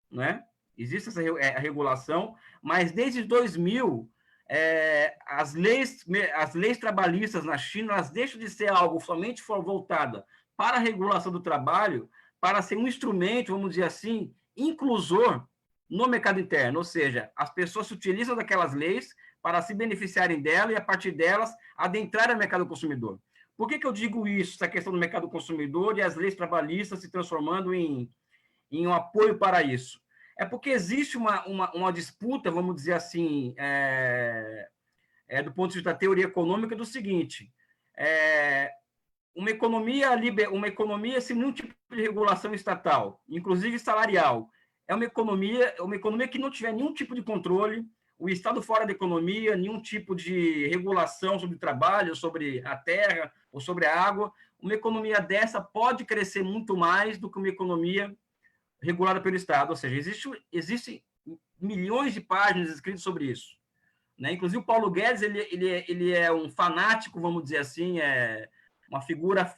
Speaker 4: não é? Existe essa regulação, mas desde 2000, as leis trabalhistas na China, elas deixam de ser algo somente voltada para a regulação do trabalho, para ser um instrumento, vamos dizer assim, inclusor no mercado interno, ou seja, as pessoas se utilizam daquelas leis para se beneficiarem dela e, a partir delas, adentrar o mercado consumidor. Por que eu digo isso, essa questão do mercado consumidor e as leis trabalhistas se transformando em um apoio para isso? É porque existe uma disputa, vamos dizer assim, do ponto de vista da teoria econômica, do seguinte: uma economia sem nenhum tipo de regulação estatal, inclusive salarial, é uma economia que não tiver nenhum tipo de controle, o Estado fora da economia, nenhum tipo de regulação sobre o trabalho, sobre a terra ou sobre a água. Uma economia dessa pode crescer muito mais do que uma economia regulada pelo Estado. Ou seja, existem milhões de páginas escritas sobre isso. Né? Inclusive, o Paulo Guedes ele é um fanático, vamos dizer assim, uma figura...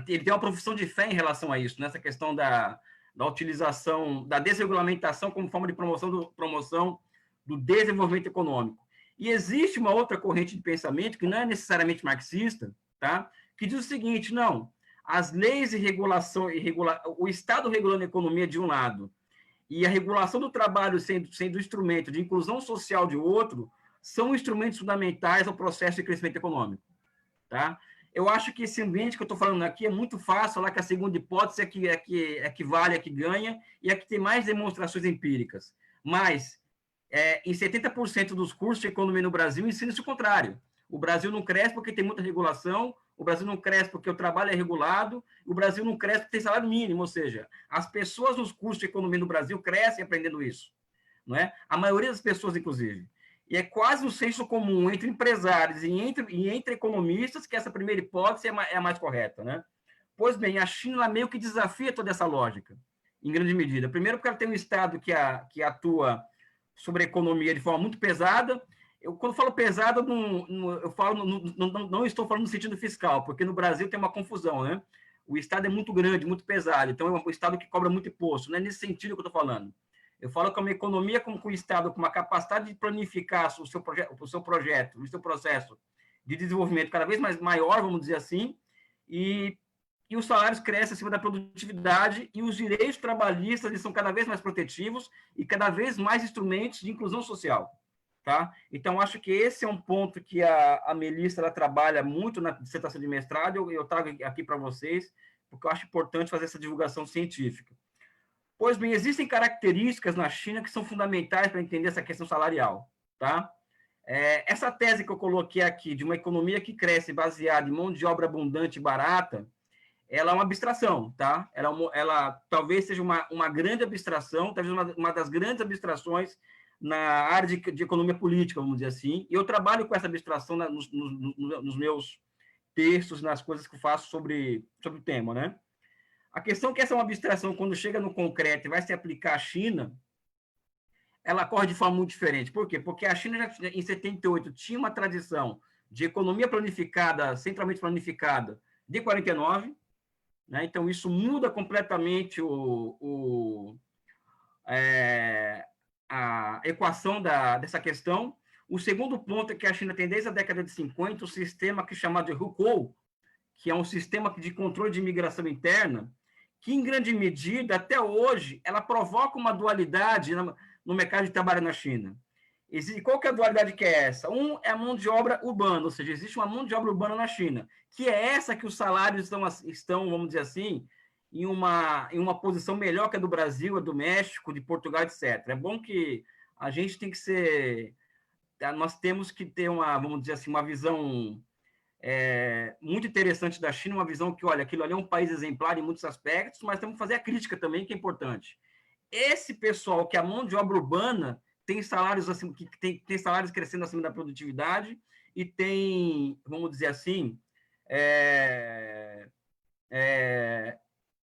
Speaker 4: ele tem uma profissão de fé em relação a isso, nessa questão da utilização, da desregulamentação como forma de promoção do desenvolvimento econômico. E existe uma outra corrente de pensamento, que não é necessariamente marxista, tá? Que diz o seguinte: não, as leis de regulação, o Estado regulando a economia de um lado, e a regulação do trabalho sendo instrumento de inclusão social de outro, são instrumentos fundamentais ao processo de crescimento econômico. Tá? Eu acho que esse ambiente que eu estou falando aqui é muito fácil falar que a segunda hipótese é que vale, é que ganha, e é que tem mais demonstrações empíricas. Mas, em 70% dos cursos de economia no Brasil, ensina-se o contrário. O Brasil não cresce porque tem muita regulação, o Brasil não cresce porque o trabalho é regulado, o Brasil não cresce porque tem salário mínimo, ou seja, as pessoas nos cursos de economia no Brasil crescem aprendendo isso. Não é? A maioria das pessoas, inclusive. E é quase um senso comum entre empresários e entre economistas que essa primeira hipótese é a mais correta. Né? Pois bem, a China meio que desafia toda essa lógica, em grande medida. Primeiro porque ela tem um Estado que atua sobre a economia de forma muito pesada. Quando falo pesada, não estou falando no sentido fiscal, porque no Brasil tem uma confusão. Né? o Estado é muito grande, muito pesado, então é um Estado que cobra muito imposto. Não é nesse sentido que eu estou falando. Eu falo que é uma economia com o Estado com uma capacidade de planificar o seu projeto, o seu processo de desenvolvimento cada vez mais maior, vamos dizer assim, e os salários crescem acima da produtividade e os direitos trabalhistas eles são cada vez mais protetivos e cada vez mais instrumentos de inclusão social. Tá? Então, acho que esse é um ponto que a Melissa ela trabalha muito na dissertação de mestrado, eu trago aqui para vocês, porque eu acho importante fazer essa divulgação científica. Pois bem, existem características na China que são fundamentais para entender essa questão salarial. Tá? Essa tese que eu coloquei aqui, de uma economia que cresce baseada em mão de obra abundante e barata, ela é uma abstração, tá? Ela talvez seja uma grande abstração, talvez uma das grandes abstrações na área de economia política, vamos dizer assim, e eu trabalho com essa abstração nos meus textos, nas coisas que eu faço sobre o tema, né? A questão é que essa é uma abstração, quando chega no concreto e vai se aplicar à China, ela corre de forma muito diferente. Por quê? Porque a China, já, em 78, tinha uma tradição de economia planificada, centralmente planificada, de 49, né? Então, isso muda completamente a equação dessa questão. O segundo ponto é que a China tem, desde a década de 50, um sistema que é chamado de Hukou, que é um sistema de controle de imigração interna, que, em grande medida, até hoje, ela provoca uma dualidade no mercado de trabalho na China. Qual que é a dualidade que é essa? Um é a mão de obra urbana, ou seja, existe uma mão de obra urbana na China, que é essa que os salários estão, vamos dizer assim, em uma posição melhor que a do Brasil, a do México, de Portugal, etc. É bom que a gente tem que ser... Nós temos que ter vamos dizer assim, uma visão muito interessante da China, uma visão que, olha, aquilo ali é um país exemplar em muitos aspectos, mas temos que fazer a crítica também, que é importante. Esse pessoal que é a mão de obra urbana tem salários assim, tem salários crescendo acima da produtividade e tem, vamos dizer assim,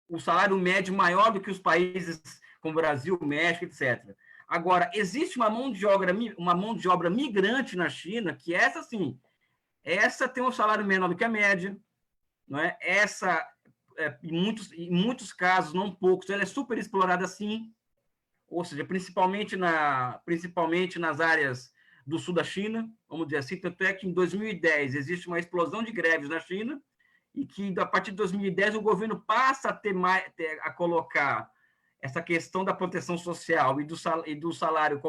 Speaker 4: o salário médio maior do que os países como Brasil, México, etc. Agora, existe uma mão de obra migrante na China que essa sim, essa tem um salário menor do que a média, não é? Essa, em muitos casos, não poucos, ela é super explorada sim, ou seja, principalmente nas áreas do sul da China, vamos dizer assim, tanto é que em 2010 existe uma explosão de greves na China, e que a partir de 2010 o governo passa a colocar essa questão da proteção social e do salário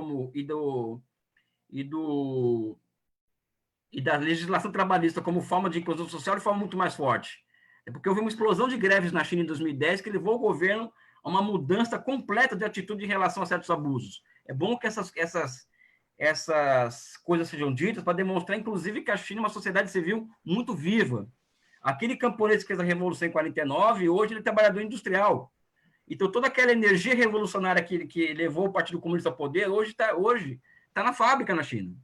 Speaker 4: e da legislação trabalhista como forma de inclusão social de forma muito mais forte. É porque houve uma explosão de greves na China em 2010 que levou o governo a uma mudança completa de atitude em relação a certos abusos. É bom que essas coisas sejam ditas para demonstrar, inclusive, que a China é uma sociedade civil muito viva. Aquele camponês que fez a Revolução em 49, hoje ele é trabalhador industrial. Então, toda aquela energia revolucionária que levou o Partido Comunista ao poder, hoje está na fábrica na China.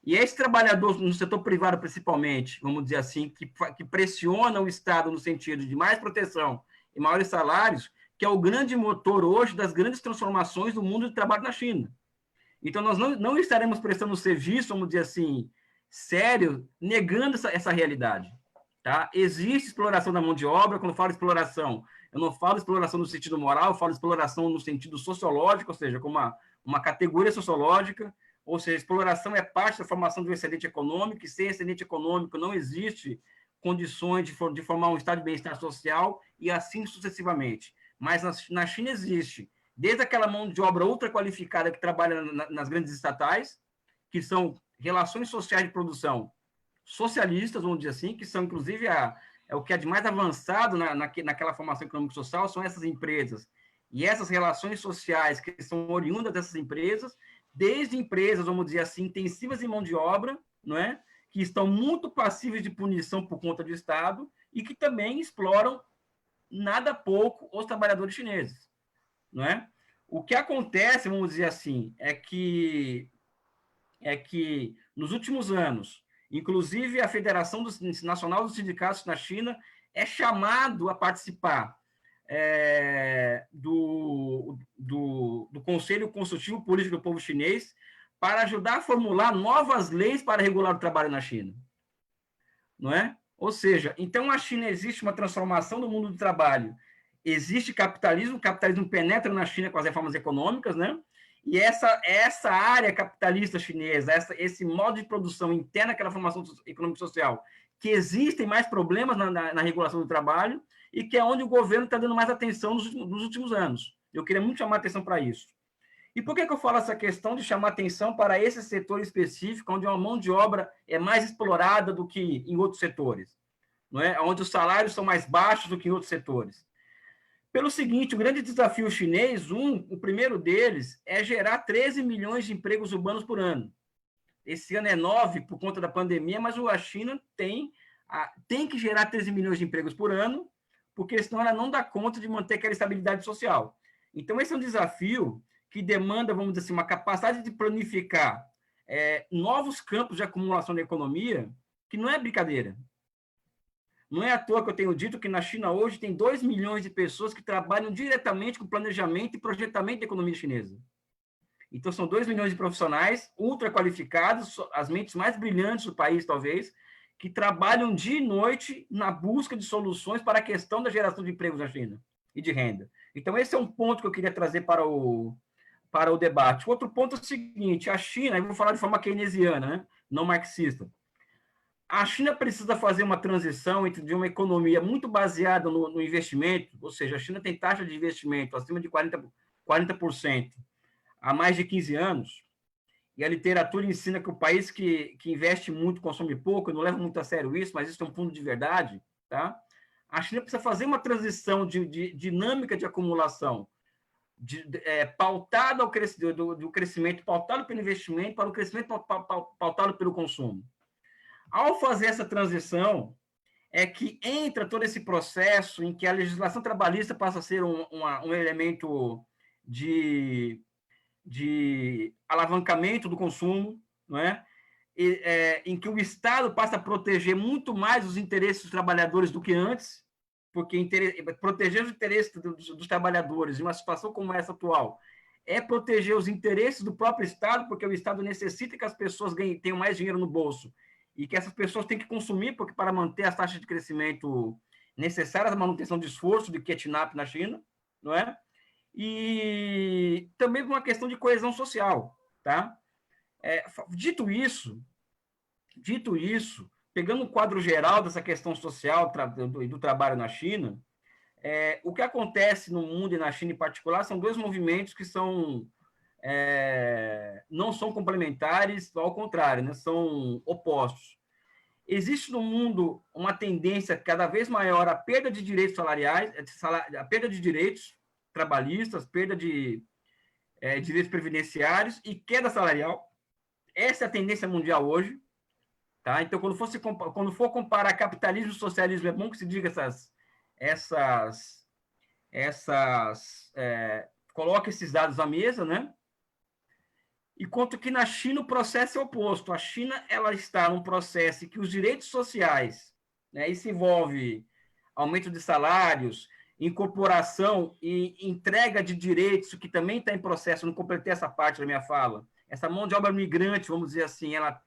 Speaker 4: E esse trabalhador no setor privado, principalmente, vamos dizer assim, que pressiona o Estado no sentido de mais proteção e maiores salários, que é o grande motor hoje das grandes transformações do mundo do trabalho na China. Então, nós não estaremos prestando serviço, vamos dizer assim, sério, negando essa realidade. Tá? Existe exploração da mão de obra. Quando eu falo exploração, eu não falo exploração no sentido moral, eu falo exploração no sentido sociológico, ou seja, como uma categoria sociológica, ou seja, exploração é parte da formação do excedente econômico, e sem excedente econômico não existe condições de formar um estado de bem-estar social, e assim sucessivamente. Mas na China existe, desde aquela mão de obra ultra qualificada que trabalha nas grandes estatais, que são relações sociais de produção socialistas, vamos dizer assim, que são, inclusive, o que é de mais avançado naquela formação econômico-social, são essas empresas. E essas relações sociais que são oriundas dessas empresas, desde empresas, vamos dizer assim, intensivas em mão de obra, não é? Que estão muito passíveis de punição por conta do Estado e que também exploram nada pouco os trabalhadores chineses, não é? O que acontece, vamos dizer assim, é que nos últimos anos, inclusive a Federação Nacional dos Sindicatos na China é chamado a participar do Conselho Consultivo Político do Povo Chinês para ajudar a formular novas leis para regular o trabalho na China. Não é? Ou seja, então a China existe uma transformação do mundo do trabalho, existe capitalismo, o capitalismo penetra na China com as reformas econômicas, né? E essa área capitalista chinesa, esse modo de produção interna, aquela formação econômica e social, que existem mais problemas na regulação do trabalho e que é onde o governo está dando mais atenção nos últimos anos. Eu queria muito chamar a atenção para isso. E por que eu falo essa questão de chamar atenção para esse setor específico, onde uma mão de obra é mais explorada do que em outros setores, não é? Onde os salários são mais baixos do que em outros setores? Pelo seguinte, o grande desafio chinês, o primeiro deles, é gerar 13 milhões de empregos urbanos por ano. Esse ano é 9 por conta da pandemia, mas a China tem que gerar 13 milhões de empregos por ano, porque senão ela não dá conta de manter aquela estabilidade social. Então, esse é um desafio que demanda, vamos dizer assim, uma capacidade de planificar novos campos de acumulação da economia, que não é brincadeira. Não é à toa que eu tenho dito que na China hoje tem 2 milhões de pessoas que trabalham diretamente com planejamento e projetamento da economia chinesa. Então, são 2 milhões de profissionais ultra qualificados, as mentes mais brilhantes do país, talvez, que trabalham dia e noite na busca de soluções para a questão da geração de empregos na China e de renda. Então, esse é um ponto que eu queria trazer para o debate. O outro ponto é o seguinte, a China, eu vou falar de forma keynesiana, né? Não marxista. A China precisa fazer uma transição de uma economia muito baseada no investimento, ou seja, a China tem taxa de investimento acima de 40% há mais de 15 anos, e a literatura ensina que o país que investe muito consome pouco. Eu não levo muito a sério isso, mas isso é um fundo de verdade, tá? A China precisa fazer uma transição de dinâmica de acumulação, pautada do crescimento, pautado pelo investimento, para o crescimento pautado pelo consumo. Ao fazer essa transição, é que entra todo esse processo em que a legislação trabalhista passa a ser um elemento de alavancamento do consumo, não é? Em que o Estado passa a proteger muito mais os interesses dos trabalhadores do que antes, porque proteger os interesses dos trabalhadores em uma situação como essa atual é proteger os interesses do próprio Estado, porque o Estado necessita que as pessoas tenham mais dinheiro no bolso e que essas pessoas têm que consumir, porque para manter as taxas de crescimento necessárias à manutenção de esforço de catch-up na China, não é? E também uma questão de coesão social, tá? Dito isso, pegando um quadro geral dessa questão social do trabalho na China, o que acontece no mundo e na China em particular são dois movimentos que não são complementares, ao contrário, né? São opostos. Existe no mundo uma tendência cada vez maior à perda de direitos salariais, a perda de direitos trabalhistas, perda de direitos previdenciários e queda salarial. Essa é a tendência mundial hoje. Tá? Então, quando for comparar capitalismo e socialismo, é bom que se diga coloque esses dados à mesa, né? Enquanto que na China o processo é oposto. A China ela está num processo em que os direitos sociais, né, isso envolve aumento de salários, incorporação e entrega de direitos, que também está em processo, não completei essa parte da minha fala. Essa mão de obra migrante, vamos dizer assim, ela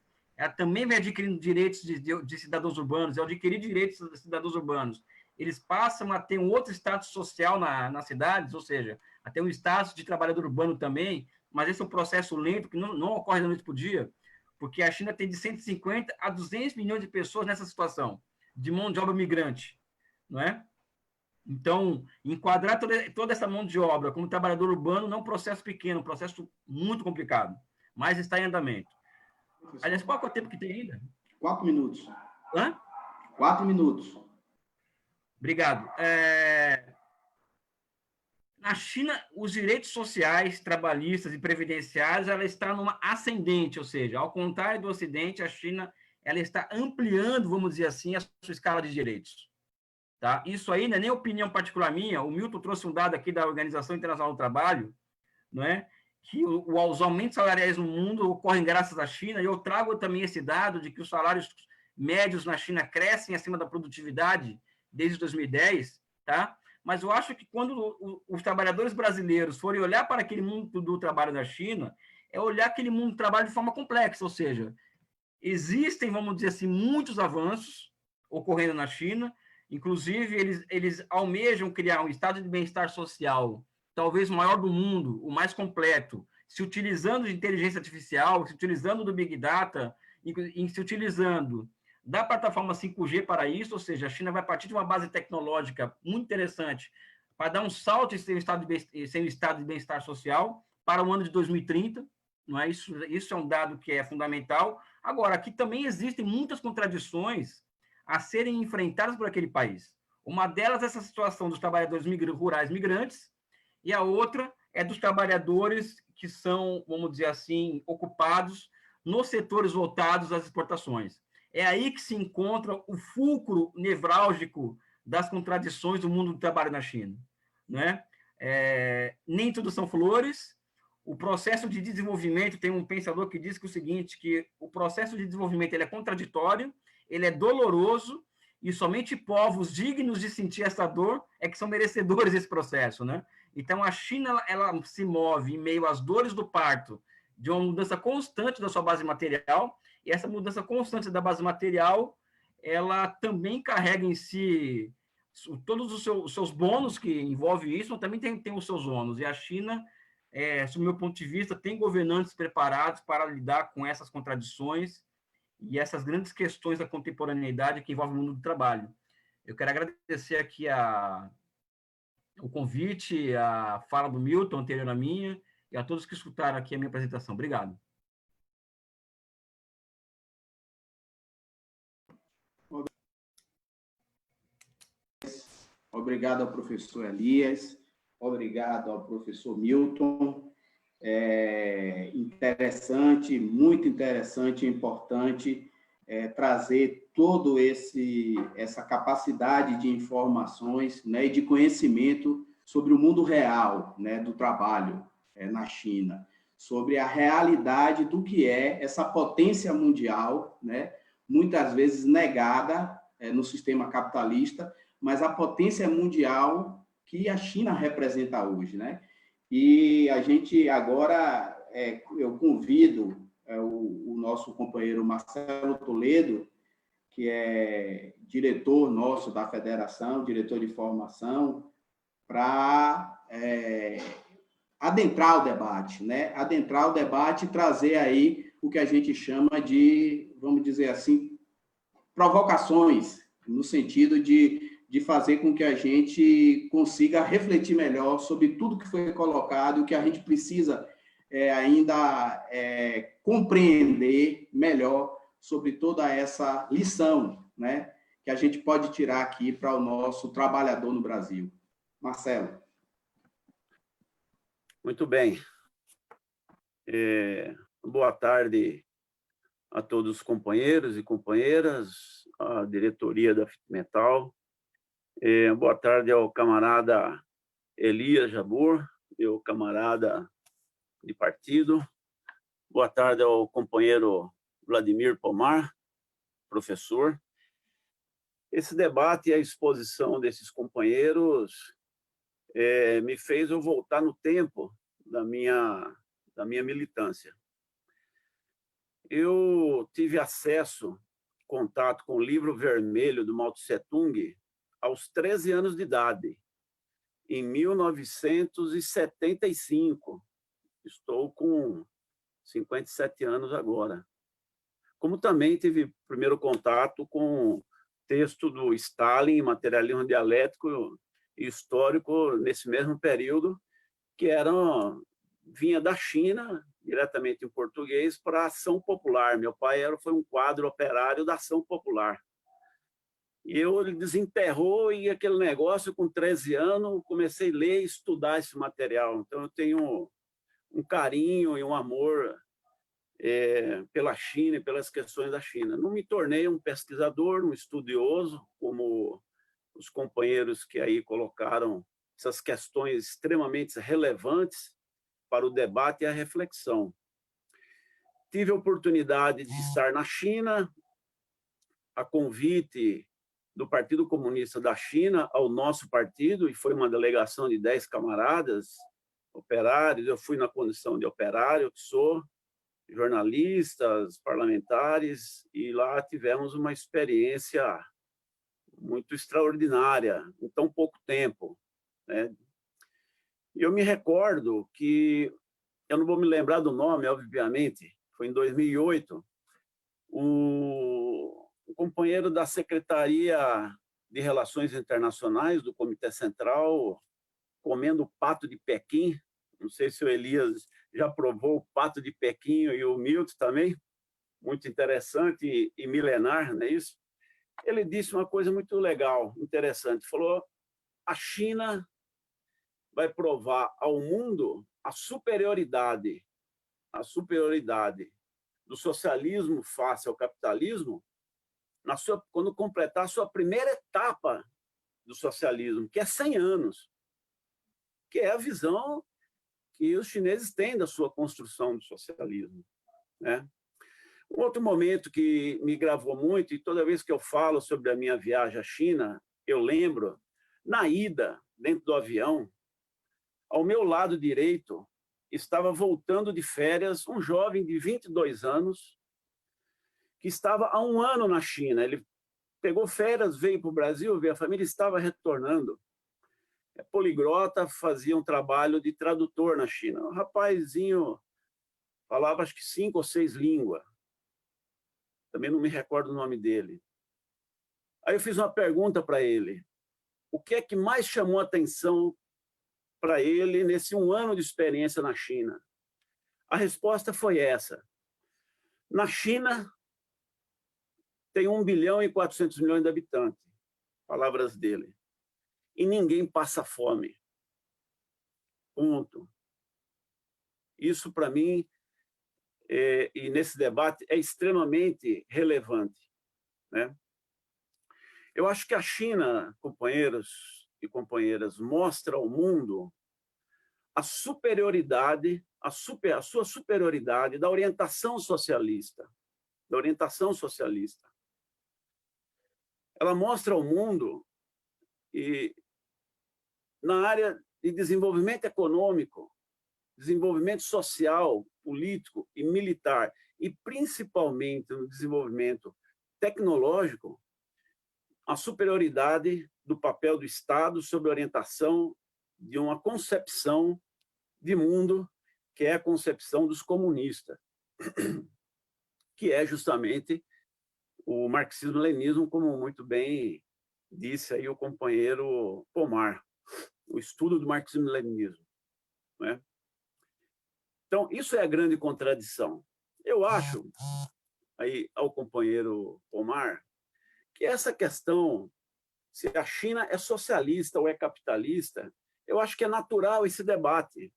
Speaker 4: também vem adquirindo direitos de cidadãos urbanos, ao adquirir direitos de cidadãos urbanos. Eles passam a ter um outro status social nas cidades, ou seja, a ter um status de trabalhador urbano também, mas esse é um processo lento que não ocorre da noite para o dia, porque a China tem de 150 a 200 milhões de pessoas nessa situação, de mão de obra migrante, não é? Então, enquadrar toda essa mão de obra como trabalhador urbano não é um processo pequeno, é um processo muito complicado, mas está em andamento. Aliás, qual é o tempo que tem ainda?
Speaker 1: 4 minutos.
Speaker 4: Hã?
Speaker 1: 4 minutos.
Speaker 4: Obrigado. Na China, os direitos sociais, trabalhistas e previdenciários, ela está numa ascendente, ou seja, ao contrário do Ocidente, a China ela está ampliando, vamos dizer assim, a sua escala de direitos. Tá? Isso aí não é nem opinião particular minha, o Milton trouxe um dado aqui da Organização Internacional do Trabalho, não é? Que os aumentos salariais no mundo ocorrem graças à China, e eu trago também esse dado de que os salários médios na China crescem acima da produtividade desde 2010, tá? Mas eu acho que quando os trabalhadores brasileiros forem olhar para aquele mundo do trabalho da China, é olhar aquele mundo do trabalho de forma complexa, ou seja, existem, vamos dizer assim, muitos avanços, ocorrendo na China. Inclusive, eles almejam criar um estado de bem-estar social, talvez o maior do mundo, o mais completo, se utilizando de inteligência artificial, se utilizando do Big Data, se utilizando da plataforma 5G para isso, ou seja, a China vai partir de uma base tecnológica muito interessante para dar um salto em seu estado de bem-estar social para o ano de 2030, não é? Isso é um dado que é fundamental. Agora, aqui também existem muitas contradições a serem enfrentadas por aquele país. Uma delas é essa situação dos trabalhadores rurais migrantes, e a outra é dos trabalhadores que são, vamos dizer assim, ocupados nos setores voltados às exportações. É aí que se encontra o fulcro nevrálgico das contradições do mundo do trabalho na China. Né? Nem tudo são flores. O processo de desenvolvimento, tem um pensador que diz que o seguinte, que o processo de desenvolvimento ele é contraditório, ele é doloroso, e somente povos dignos de sentir essa dor é que são merecedores desse processo. Né? Então, a China ela se move em meio às dores do parto, de uma mudança constante da sua base material, e essa mudança constante da base material, ela também carrega em si todos os seus bônus que envolve isso, mas também tem os seus ônus. E a China, sob o meu ponto de vista, tem governantes preparados para lidar com essas contradições e essas grandes questões da contemporaneidade que envolvem o mundo do trabalho. Eu quero agradecer aqui o convite, a fala do Milton, anterior à minha, e a todos que escutaram aqui a minha apresentação. Obrigado.
Speaker 1: Obrigado ao professor Elias, obrigado ao professor Milton. Interessante, muito interessante e importante trazer todo essa capacidade de informações, né, e de conhecimento sobre o mundo real, né, do trabalho na China, sobre a realidade do que é essa potência mundial, né, muitas vezes negada no sistema capitalista, mas a potência mundial que a China representa hoje, né? E a gente agora, eu convido o nosso companheiro Marcelo Toledo, que é diretor nosso da federação, diretor de formação, para adentrar o debate, né? Adentrar o debate e trazer aí o que a gente chama de, vamos dizer assim, provocações, no sentido de fazer com que a gente consiga refletir melhor sobre tudo que foi colocado e o que a gente precisa ainda compreender melhor sobre toda essa lição, né, que a gente pode tirar aqui para o nosso trabalhador no Brasil. Marcelo.
Speaker 5: Muito bem. Boa tarde a todos os companheiros e companheiras, a diretoria da FIT-Metal. Boa tarde ao camarada Elias Jabbour, meu camarada de partido. Boa tarde ao companheiro Vladimir Pomar, professor. Esse debate e a exposição desses companheiros me fez eu voltar no tempo da minha militância. Eu tive acesso, contato com o livro vermelho do Mao Tse-tung aos 13 anos de idade, em 1975. Estou com 57 anos agora. Como também tive primeiro contato com o texto do Stalin, Materialismo Dialético e Histórico, nesse mesmo período, que vinha da China, diretamente em português, para a Ação Popular. Meu pai foi um quadro operário da Ação Popular. E ele desenterrou, e aquele negócio, com 13 anos, comecei a ler e estudar esse material. Então, eu tenho um carinho e um amor pela China e pelas questões da China. Não me tornei um pesquisador, um estudioso, como os companheiros que aí colocaram essas questões extremamente relevantes para o debate e a reflexão. Tive a oportunidade de estar na China, a convite do Partido Comunista da China ao nosso partido, e foi uma delegação de 10 camaradas operários. Eu fui na condição de operário, que sou, jornalistas, parlamentares, e lá tivemos uma experiência muito extraordinária em tão pouco tempo, né? E eu me recordo que, eu não vou me lembrar do nome, obviamente, foi em 2008, o companheiro da Secretaria de Relações Internacionais do Comitê Central comendo pato de Pequim. Não sei se o Elias já provou o pato de Pequim e o Milton também, muito interessante e milenar, não é isso? Ele disse uma coisa muito legal, interessante. Falou: a China vai provar ao mundo a superioridade do socialismo face ao capitalismo quando completar a sua primeira etapa do socialismo, que é 100 anos, que é a visão que os chineses têm da sua construção do socialismo, né? Um outro momento que me gravou muito, e toda vez que eu falo sobre a minha viagem à China, eu lembro, na ida, dentro do avião, ao meu lado direito, estava voltando de férias um jovem de 22 anos, que estava há um ano na China. Ele pegou férias, veio para o Brasil, veio a família, estava retornando. É poliglota, fazia um trabalho de tradutor na China. Um rapazinho falava acho que 5 ou 6 línguas. Também não me recordo o nome dele. Aí eu fiz uma pergunta para ele. O que é que mais chamou a atenção para ele nesse um ano de experiência na China? A resposta foi essa. Na China, tem 1 bilhão e 400 milhões de habitantes. Palavras dele. E ninguém passa fome. Ponto. Isso, para mim, e nesse debate, é extremamente relevante, né? Eu acho que a China, companheiros e companheiras, mostra ao mundo a superioridade, a sua superioridade da orientação socialista. Ela mostra ao mundo, e na área de desenvolvimento econômico, desenvolvimento social, político e militar, e principalmente no desenvolvimento tecnológico, a superioridade do papel do Estado sob a orientação de uma concepção de mundo que é a concepção dos comunistas, que é justamente o marxismo-leninismo, como muito bem disse aí o companheiro Pomar, o estudo do marxismo-leninismo, né? Então, isso é a grande contradição. Eu acho, aí ao companheiro Pomar, que essa questão, se a China é socialista ou é capitalista, eu acho que é natural esse debate,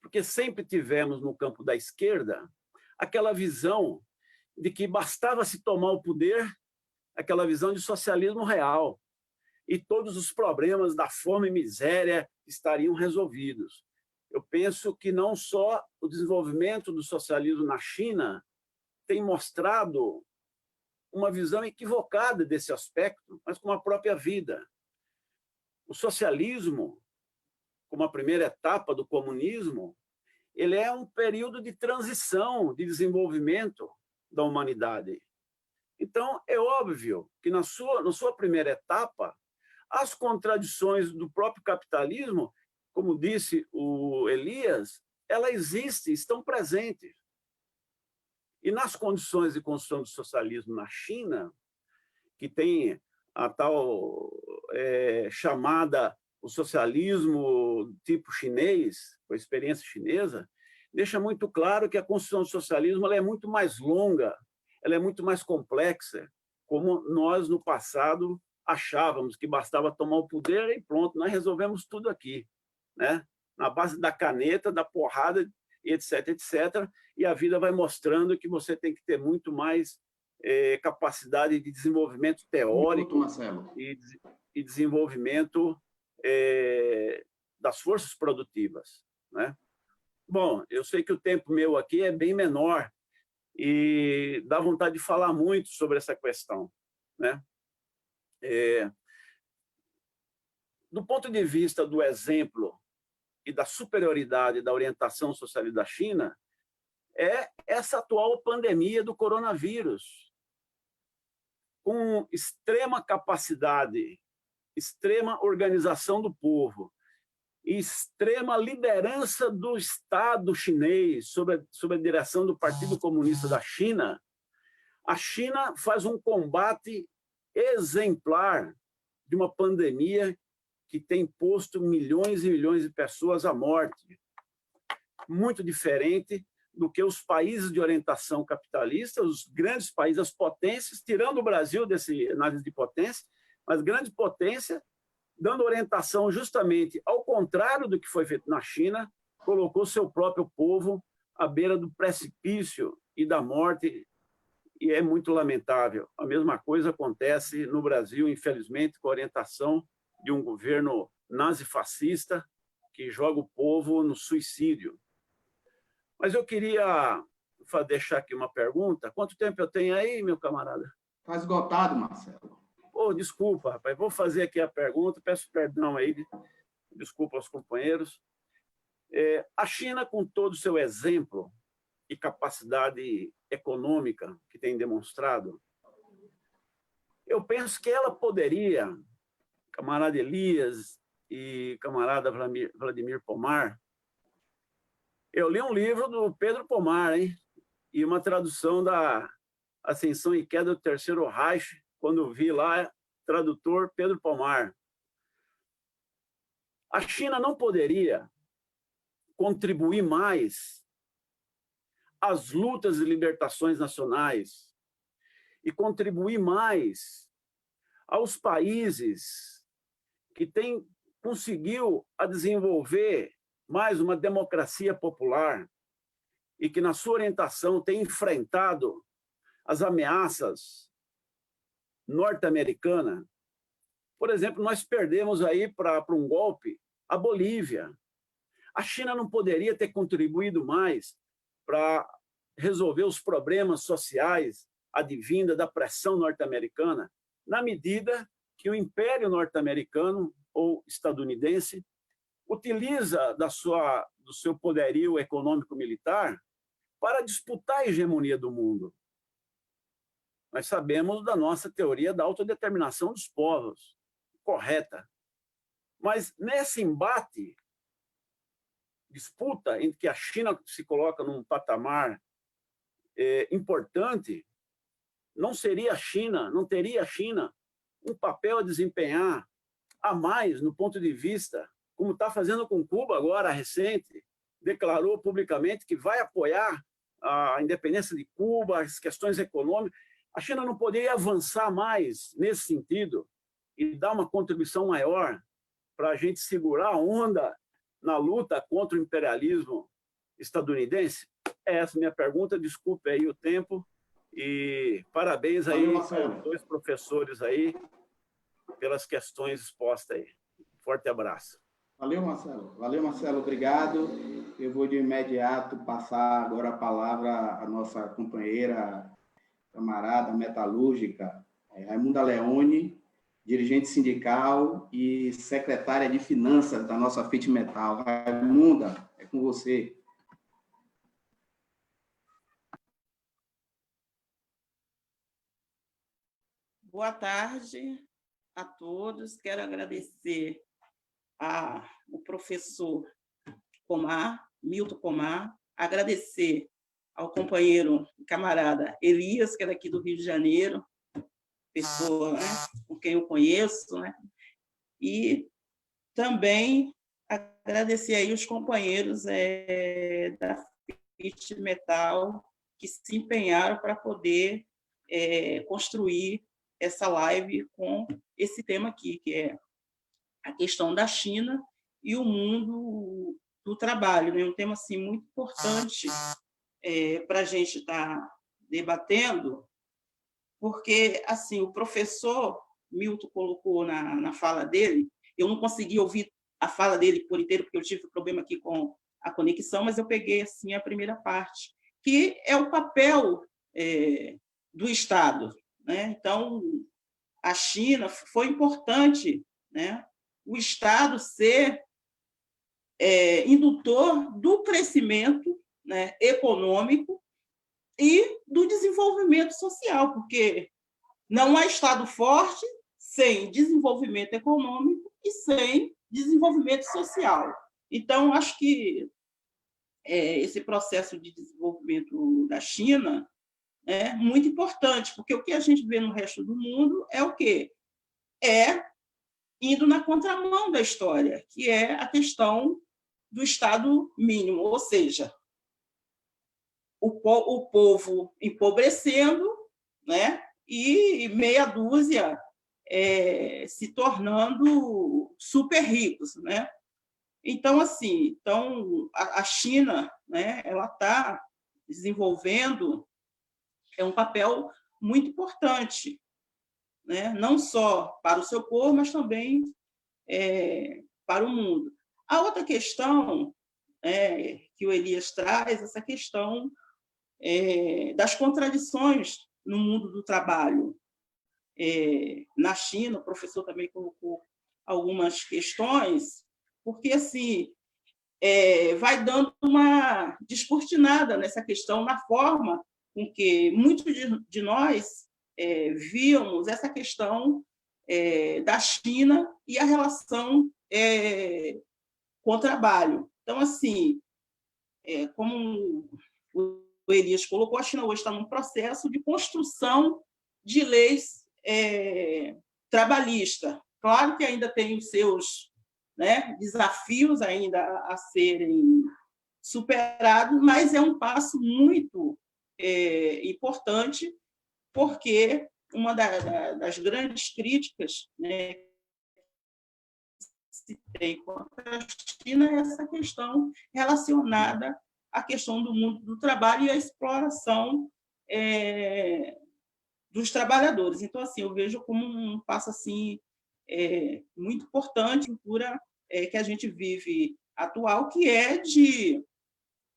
Speaker 5: porque sempre tivemos no campo da esquerda aquela visão de que bastava se tomar o poder, aquela visão de socialismo real, e todos os problemas da fome e miséria estariam resolvidos. Eu penso que não só o desenvolvimento do socialismo na China tem mostrado uma visão equivocada desse aspecto, mas com a própria vida. O socialismo, como a primeira etapa do comunismo, ele é um período de transição, de desenvolvimento da humanidade. Então, é óbvio que na sua primeira etapa, as contradições do próprio capitalismo, como disse o Elias, elas existem, estão presentes. E nas condições de construção do socialismo na China, que tem a tal chamada o socialismo tipo chinês, com a experiência chinesa, deixa muito claro que a construção do socialismo ela é muito mais longa, ela é muito mais complexa, como nós no passado achávamos que bastava tomar o poder e pronto, nós resolvemos tudo aqui, né? Na base da caneta, da porrada, etc, etc. E a vida vai mostrando que você tem que ter muito mais capacidade de desenvolvimento teórico e desenvolvimento das forças produtivas, né? Bom, eu sei que o tempo meu aqui é bem menor e dá vontade de falar muito sobre essa questão, né? Do ponto de vista do exemplo e da superioridade da orientação socialista da China, é essa atual pandemia do coronavírus. com extrema capacidade, extrema organização do povo, e extrema liderança do Estado chinês, sob a direção do Partido Comunista da China, a China faz um combate exemplar de uma pandemia que tem posto milhões e milhões de pessoas à morte. Muito diferente do que os países de orientação capitalista, os grandes países, as potências, tirando o Brasil desse análise de potência, mas grande potência, dando orientação justamente ao contrário do que foi feito na China, colocou seu próprio povo à beira do precipício e da morte, e é muito lamentável. A mesma coisa acontece no Brasil, infelizmente, com a orientação de um governo nazifascista que joga o povo no suicídio. Mas eu queria deixar aqui uma pergunta. Quanto tempo eu tenho aí, meu camarada?
Speaker 1: Está esgotado, Marcelo.
Speaker 5: Oh, desculpa, rapaz. Vou fazer aqui a pergunta. Peço perdão aí. Desculpa aos companheiros. A China, com todo o seu exemplo e capacidade econômica que tem demonstrado, eu penso que ela poderia, camarada Elias e camarada Vladimir Pomar, eu li um livro do Pedro Pomar, hein? E uma tradução da Ascensão e Queda do Terceiro Reich, quando vi lá, tradutor Pedro Pomar. A China não poderia contribuir mais às lutas e libertações nacionais e contribuir mais aos países que conseguiu desenvolver mais uma democracia popular e que, na sua orientação, tem enfrentado as ameaças norte-americanas. Por exemplo, nós perdemos aí para um golpe a Bolívia. A China não poderia ter contribuído mais para resolver os problemas sociais advinda da pressão norte-americana, na medida que o Império norte-americano ou estadunidense utiliza do seu poderio econômico-militar para disputar a hegemonia do mundo. Nós sabemos da nossa teoria da autodeterminação dos povos, correta. Mas nesse embate, disputa entre que a China se coloca num patamar importante, não teria a China um papel a desempenhar a mais no ponto de vista, como está fazendo com Cuba agora, recente, declarou publicamente que vai apoiar a independência de Cuba, as questões econômicas. A China não poderia avançar mais nesse sentido e dar uma contribuição maior para a gente segurar a onda na luta contra o imperialismo estadunidense? Essa é a minha pergunta. Desculpe aí o tempo e parabéns aí aos dois professores aí pelas questões expostas aí. Forte abraço.
Speaker 1: Valeu, Marcelo. Valeu, Marcelo. Obrigado. Eu vou de imediato passar agora a palavra à nossa companheira, camarada metalúrgica, Raimunda Leone, dirigente sindical e secretária de Finanças da nossa FIT Metal. Raimunda, é com você.
Speaker 6: Boa tarde a todos. Quero agradecer ao professor Pomar, Milton Pomar, agradecer ao companheiro e camarada Elias, que é daqui do Rio de Janeiro, pessoa, né, com quem eu conheço, né? E também agradecer aí os companheiros da FIT Metal que se empenharam para poder construir essa live com esse tema aqui, que é a questão da China e o mundo do trabalho, né? Um tema assim, muito importante para a gente estar debatendo, porque assim, o professor Milton colocou na fala dele, eu não consegui ouvir a fala dele por inteiro, porque eu tive problema aqui com a conexão, mas eu peguei assim, a primeira parte, que é o papel do Estado, né? Então, a China foi importante, né? O Estado ser indutor do crescimento, né, econômico e do desenvolvimento social, porque não há Estado forte sem desenvolvimento econômico e sem desenvolvimento social. Então, acho que esse processo de desenvolvimento da China é muito importante, porque o que a gente vê no resto do mundo é o quê? É indo na contramão da história, que é a questão do Estado mínimo, ou seja, o povo empobrecendo, né? E meia dúzia se tornando super ricos, né? Então, assim, a China, né, ela está desenvolvendo um papel muito importante, né? Não só para o seu povo, mas também para o mundo. A outra questão que o Elias traz, essa questão das contradições no mundo do trabalho. Na China, o professor também colocou algumas questões, porque assim vai dando uma descortinada nessa questão, na forma com que muitos de nós víamos essa questão da China e a relação com o trabalho. Então, assim, como o Elias colocou, a China hoje está num processo de construção de leis trabalhistas. Claro que ainda tem os seus desafios ainda a serem superados, mas é um passo muito importante, porque uma das grandes críticas que se tem contra a China é essa questão relacionada à questão do mundo do trabalho e à exploração dos trabalhadores. Então, assim, eu vejo como um passo assim muito importante na cultura que a gente vive atual, que é de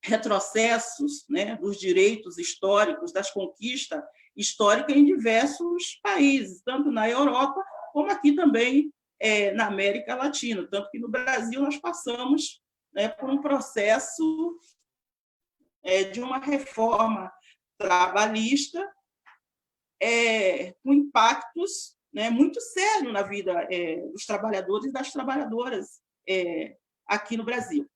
Speaker 6: retrocessos dos direitos históricos, das conquistas históricas em diversos países, tanto na Europa como aqui também na América Latina. Tanto que no Brasil nós passamos por um processo de uma reforma trabalhista com impactos muito sérios na vida dos trabalhadores e das trabalhadoras aqui no Brasil.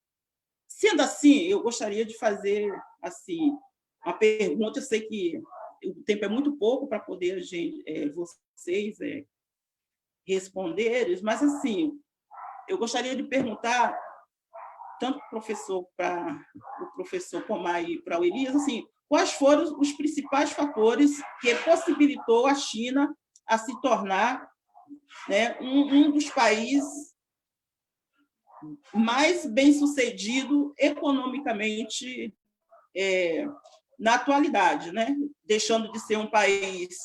Speaker 6: Sendo assim, eu gostaria de fazer assim uma pergunta. Eu sei que o tempo é muito pouco para poder vocês responderem, mas assim, eu gostaria de perguntar tanto para o professor Pomar e para o Elias, assim, quais foram os principais fatores que possibilitou a China a se tornar um dos países mais bem-sucedido economicamente na atualidade, deixando de ser um país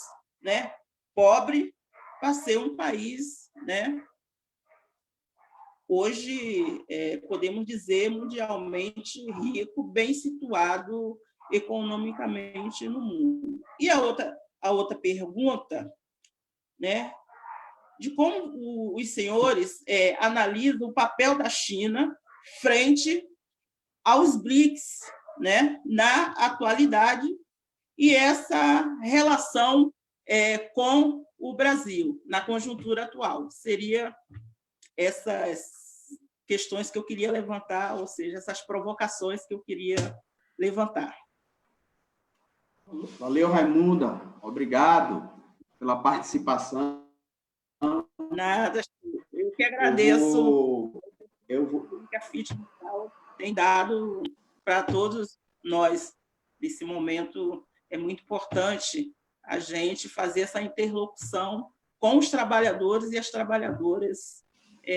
Speaker 6: pobre para ser um país, hoje, podemos dizer, mundialmente rico, bem situado economicamente no mundo. E a outra pergunta, de como os senhores analisam o papel da China frente aos BRICS, na atualidade, e essa relação com o Brasil, na conjuntura atual. Seria essas questões que eu queria levantar, ou seja, essas provocações que eu queria levantar.
Speaker 1: Valeu, Raimunda. Obrigado pela participação.
Speaker 6: Nada, eu que agradeço.
Speaker 1: Eu vou...
Speaker 6: que a FIT tem dado para todos nós. Nesse momento, é muito importante a gente fazer essa interlocução com os trabalhadores e as trabalhadoras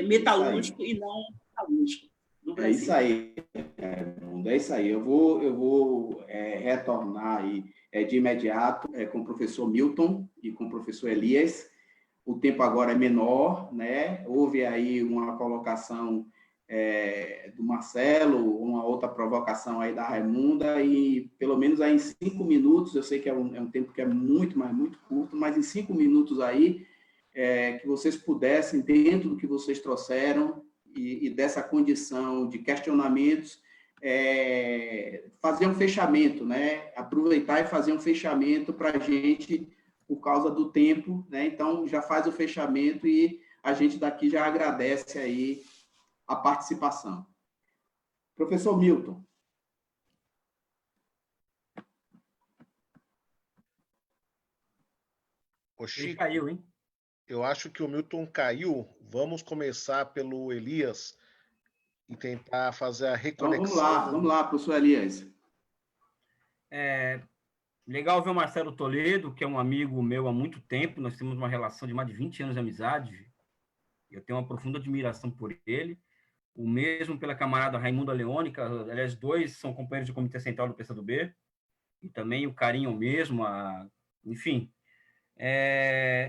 Speaker 6: metalúrgicos e não metalúrgicos do Brasil.
Speaker 1: É isso aí. Eu vou retornar aí, de imediato com o professor Milton e com o professor Elias. O tempo agora é menor, Houve aí uma colocação do Marcelo, uma outra provocação aí da Raimunda, e pelo menos aí em 5 minutos, eu sei que é um tempo que é muito, mas muito curto, mas em 5 minutos aí, que vocês pudessem, dentro do que vocês trouxeram e dessa condição de questionamentos, fazer um fechamento, aproveitar e fazer um fechamento para a gente por causa do tempo, né? Então, já faz o fechamento e a gente daqui já agradece aí a participação. Professor Milton.
Speaker 7: Ô,
Speaker 4: Ele
Speaker 7: Chico,
Speaker 4: caiu, hein?
Speaker 7: eu acho que o Milton caiu. Vamos começar pelo Elias e tentar fazer a
Speaker 1: Então,
Speaker 7: reconexão.
Speaker 1: vamos lá, professor Elias.
Speaker 4: Legal ver o Marcelo Toledo, que é um amigo meu há muito tempo. Nós temos uma relação de mais de 20 anos de amizade. Eu tenho uma profunda admiração por ele. O mesmo pela camarada Raimunda Leônica. Aliás, dois são companheiros do Comitê Central do PCdoB. E também o carinho mesmo. Enfim,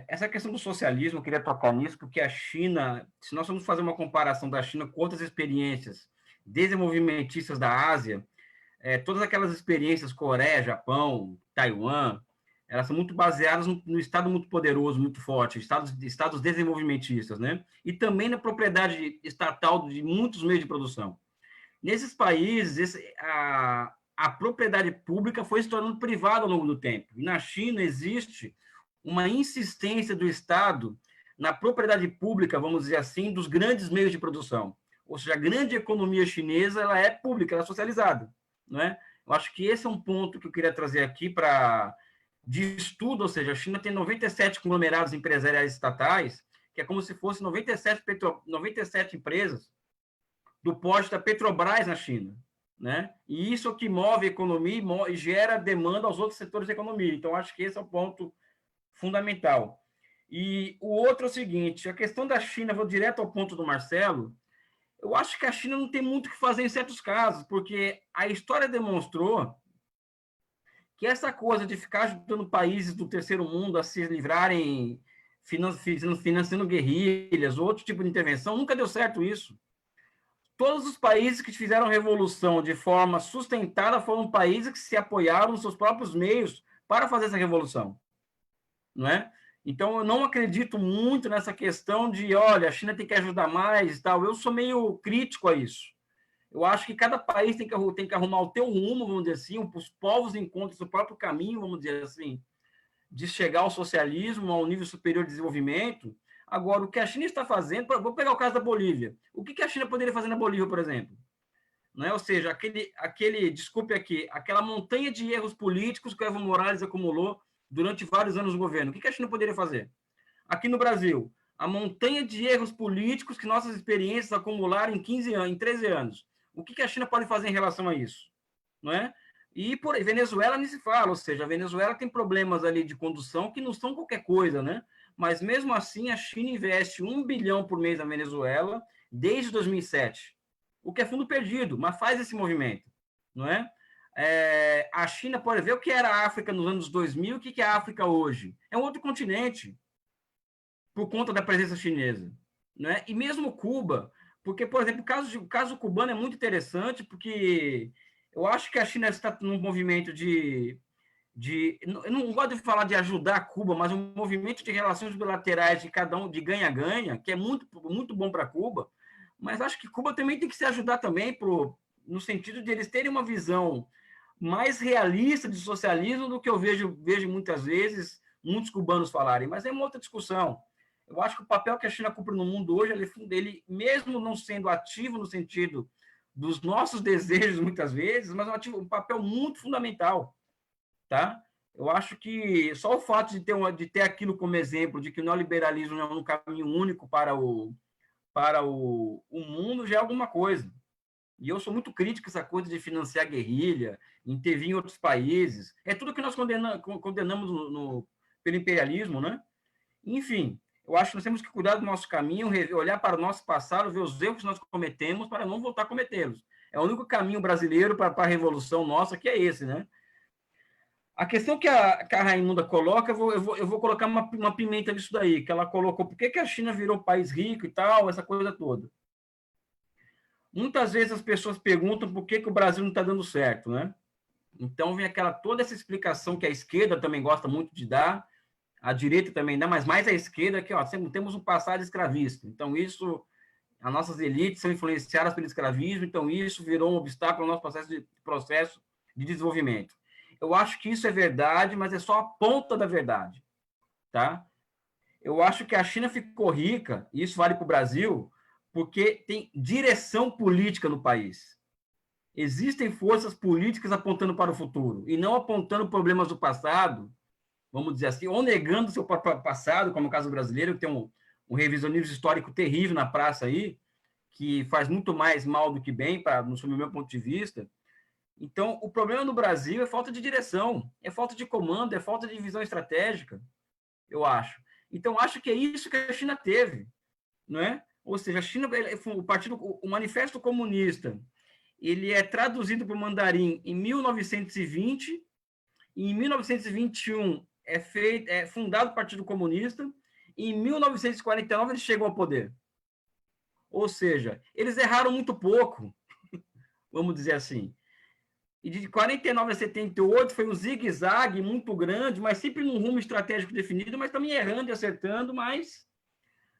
Speaker 4: essa questão do socialismo, eu queria tocar nisso, porque a China, se nós vamos fazer uma comparação da China com outras experiências desenvolvimentistas da Ásia, todas aquelas experiências, Coreia, Japão, Taiwan, elas são muito baseadas no Estado muito poderoso, muito forte, estados desenvolvimentistas, né? E também na propriedade estatal de muitos meios de produção. Nesses países, a propriedade pública foi se tornando privada ao longo do tempo. E na China existe uma insistência do Estado na propriedade pública, vamos dizer assim, dos grandes meios de produção. Ou seja, a grande economia chinesa ela é pública, ela é socializada. Não é? Eu acho que esse é um ponto que eu queria trazer aqui de estudo, ou seja, a China tem 97 conglomerados empresariais estatais, que é como se fosse 97 empresas do porte da Petrobras na China. Né? E isso é o que move a economia e gera demanda aos outros setores da economia. Então, acho que esse é o ponto fundamental. E o outro é o seguinte, a questão da China, vou direto ao ponto do Marcelo, eu acho que a China não tem muito o que fazer em certos casos, porque a história demonstrou que essa coisa de ficar ajudando países do terceiro mundo a se livrarem financiando guerrilhas, ou outro tipo de intervenção, nunca deu certo isso. Todos os países que fizeram revolução de forma sustentada foram países que se apoiaram nos seus próprios meios para fazer essa revolução. Não é? Então, eu não acredito muito nessa questão de, olha, a China tem que ajudar mais e tal. Eu sou meio crítico a isso. Eu acho que cada país tem que arrumar o teu rumo, vamos dizer assim, os povos encontram o seu próprio caminho, vamos dizer assim, de chegar ao socialismo, ao nível superior de desenvolvimento. Agora, o que a China está fazendo, vou pegar o caso da Bolívia. O que a China poderia fazer na Bolívia, por exemplo? Não é? Ou seja, desculpe aqui, aquela montanha de erros políticos que o Evo Morales acumulou durante vários anos no governo. O que a China poderia fazer? Aqui no Brasil, a montanha de erros políticos que nossas experiências acumularam em 15 anos, em 13 anos. O que a China pode fazer em relação a isso? Não é? E por Venezuela nem se fala, ou seja, a Venezuela tem problemas ali de condução que não são qualquer coisa, né? Mas mesmo assim a China investe 1 bilhão por mês na Venezuela desde 2007, o que é fundo perdido, mas faz esse movimento, não é? A China pode ver o que era a África nos anos 2000 e o que é a África hoje. É um outro continente, por conta da presença chinesa. Né? E mesmo Cuba, porque, por exemplo, o caso cubano é muito interessante, porque eu acho que a China está num movimento eu não gosto de falar de ajudar Cuba, mas um movimento de relações bilaterais de cada um, de ganha-ganha, que é muito, muito bom para Cuba, mas acho que Cuba também tem que se ajudar também no sentido de eles terem uma visão mais realista de socialismo do que eu vejo muitas vezes muitos cubanos falarem, mas é uma outra discussão. Eu acho que o papel que a China cumpre no mundo hoje, ele mesmo não sendo ativo no sentido dos nossos desejos muitas vezes, mas um papel muito fundamental, tá? Eu acho que só o fato de ter aquilo como exemplo de que o neoliberalismo não é um caminho único para o mundo já é alguma coisa. E eu sou muito crítico a essa coisa de financiar guerrilha, intervir em outros países. É tudo que nós condenamos pelo imperialismo, né? Enfim, eu acho que nós temos que cuidar do nosso caminho, olhar para o nosso passado, ver os erros que nós cometemos para não voltar a cometê-los. É o único caminho brasileiro para a revolução nossa que é esse, né? A questão que a Raimunda coloca, eu vou colocar uma pimenta nisso daí, que ela colocou, por que a China virou país rico e tal, essa coisa toda. Muitas vezes as pessoas perguntam por que o Brasil não está dando certo, né? Então vem toda essa explicação que a esquerda também gosta muito de dar, a direita também dá, mas mais a esquerda, que temos um passado escravista. Então as nossas elites são influenciadas pelo escravismo, então isso virou um obstáculo ao nosso processo de desenvolvimento. Eu acho que isso é verdade, mas é só a ponta da verdade. tá? Eu acho que a China ficou rica, e isso vale para o Brasil, porque tem direção política no país. Existem forças políticas apontando para o futuro, e não apontando problemas do passado, vamos dizer assim, ou negando o seu passado, como é o caso brasileiro, que tem um revisionismo histórico terrível na praça aí, que faz muito mais mal do que bem, no meu ponto de vista. Então, o problema no Brasil é falta de direção, é falta de comando, é falta de visão estratégica, eu acho. Então, acho que é isso que a China teve, não é? Ou seja, a China, o Manifesto Comunista, ele é traduzido para o mandarim em 1920, e em 1921 é fundado o Partido Comunista, e em 1949 ele chegou ao poder. Ou seja, eles erraram muito pouco, vamos dizer assim. E de 49 a 78 foi um zigue-zague muito grande, mas sempre num rumo estratégico definido, mas também errando e acertando, mas...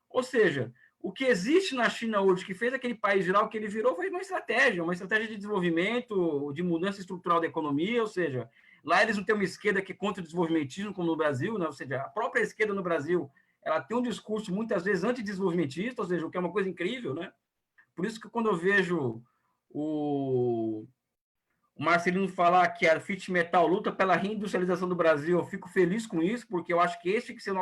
Speaker 4: Ou seja, o que existe na China hoje, que fez aquele país virar o que ele virou, foi uma estratégia de desenvolvimento, de mudança estrutural da economia, ou seja, lá eles não têm uma esquerda que é contra o desenvolvimentismo, como no Brasil, né? Ou seja, a própria esquerda no Brasil, ela tem um discurso muitas vezes antidesenvolvimentista, ou seja, o que é uma coisa incrível, né? Por isso que quando eu vejo o Marcelino falar que a Fit Metal luta pela reindustrialização do Brasil, eu fico feliz com isso, porque eu acho que esse tem que ser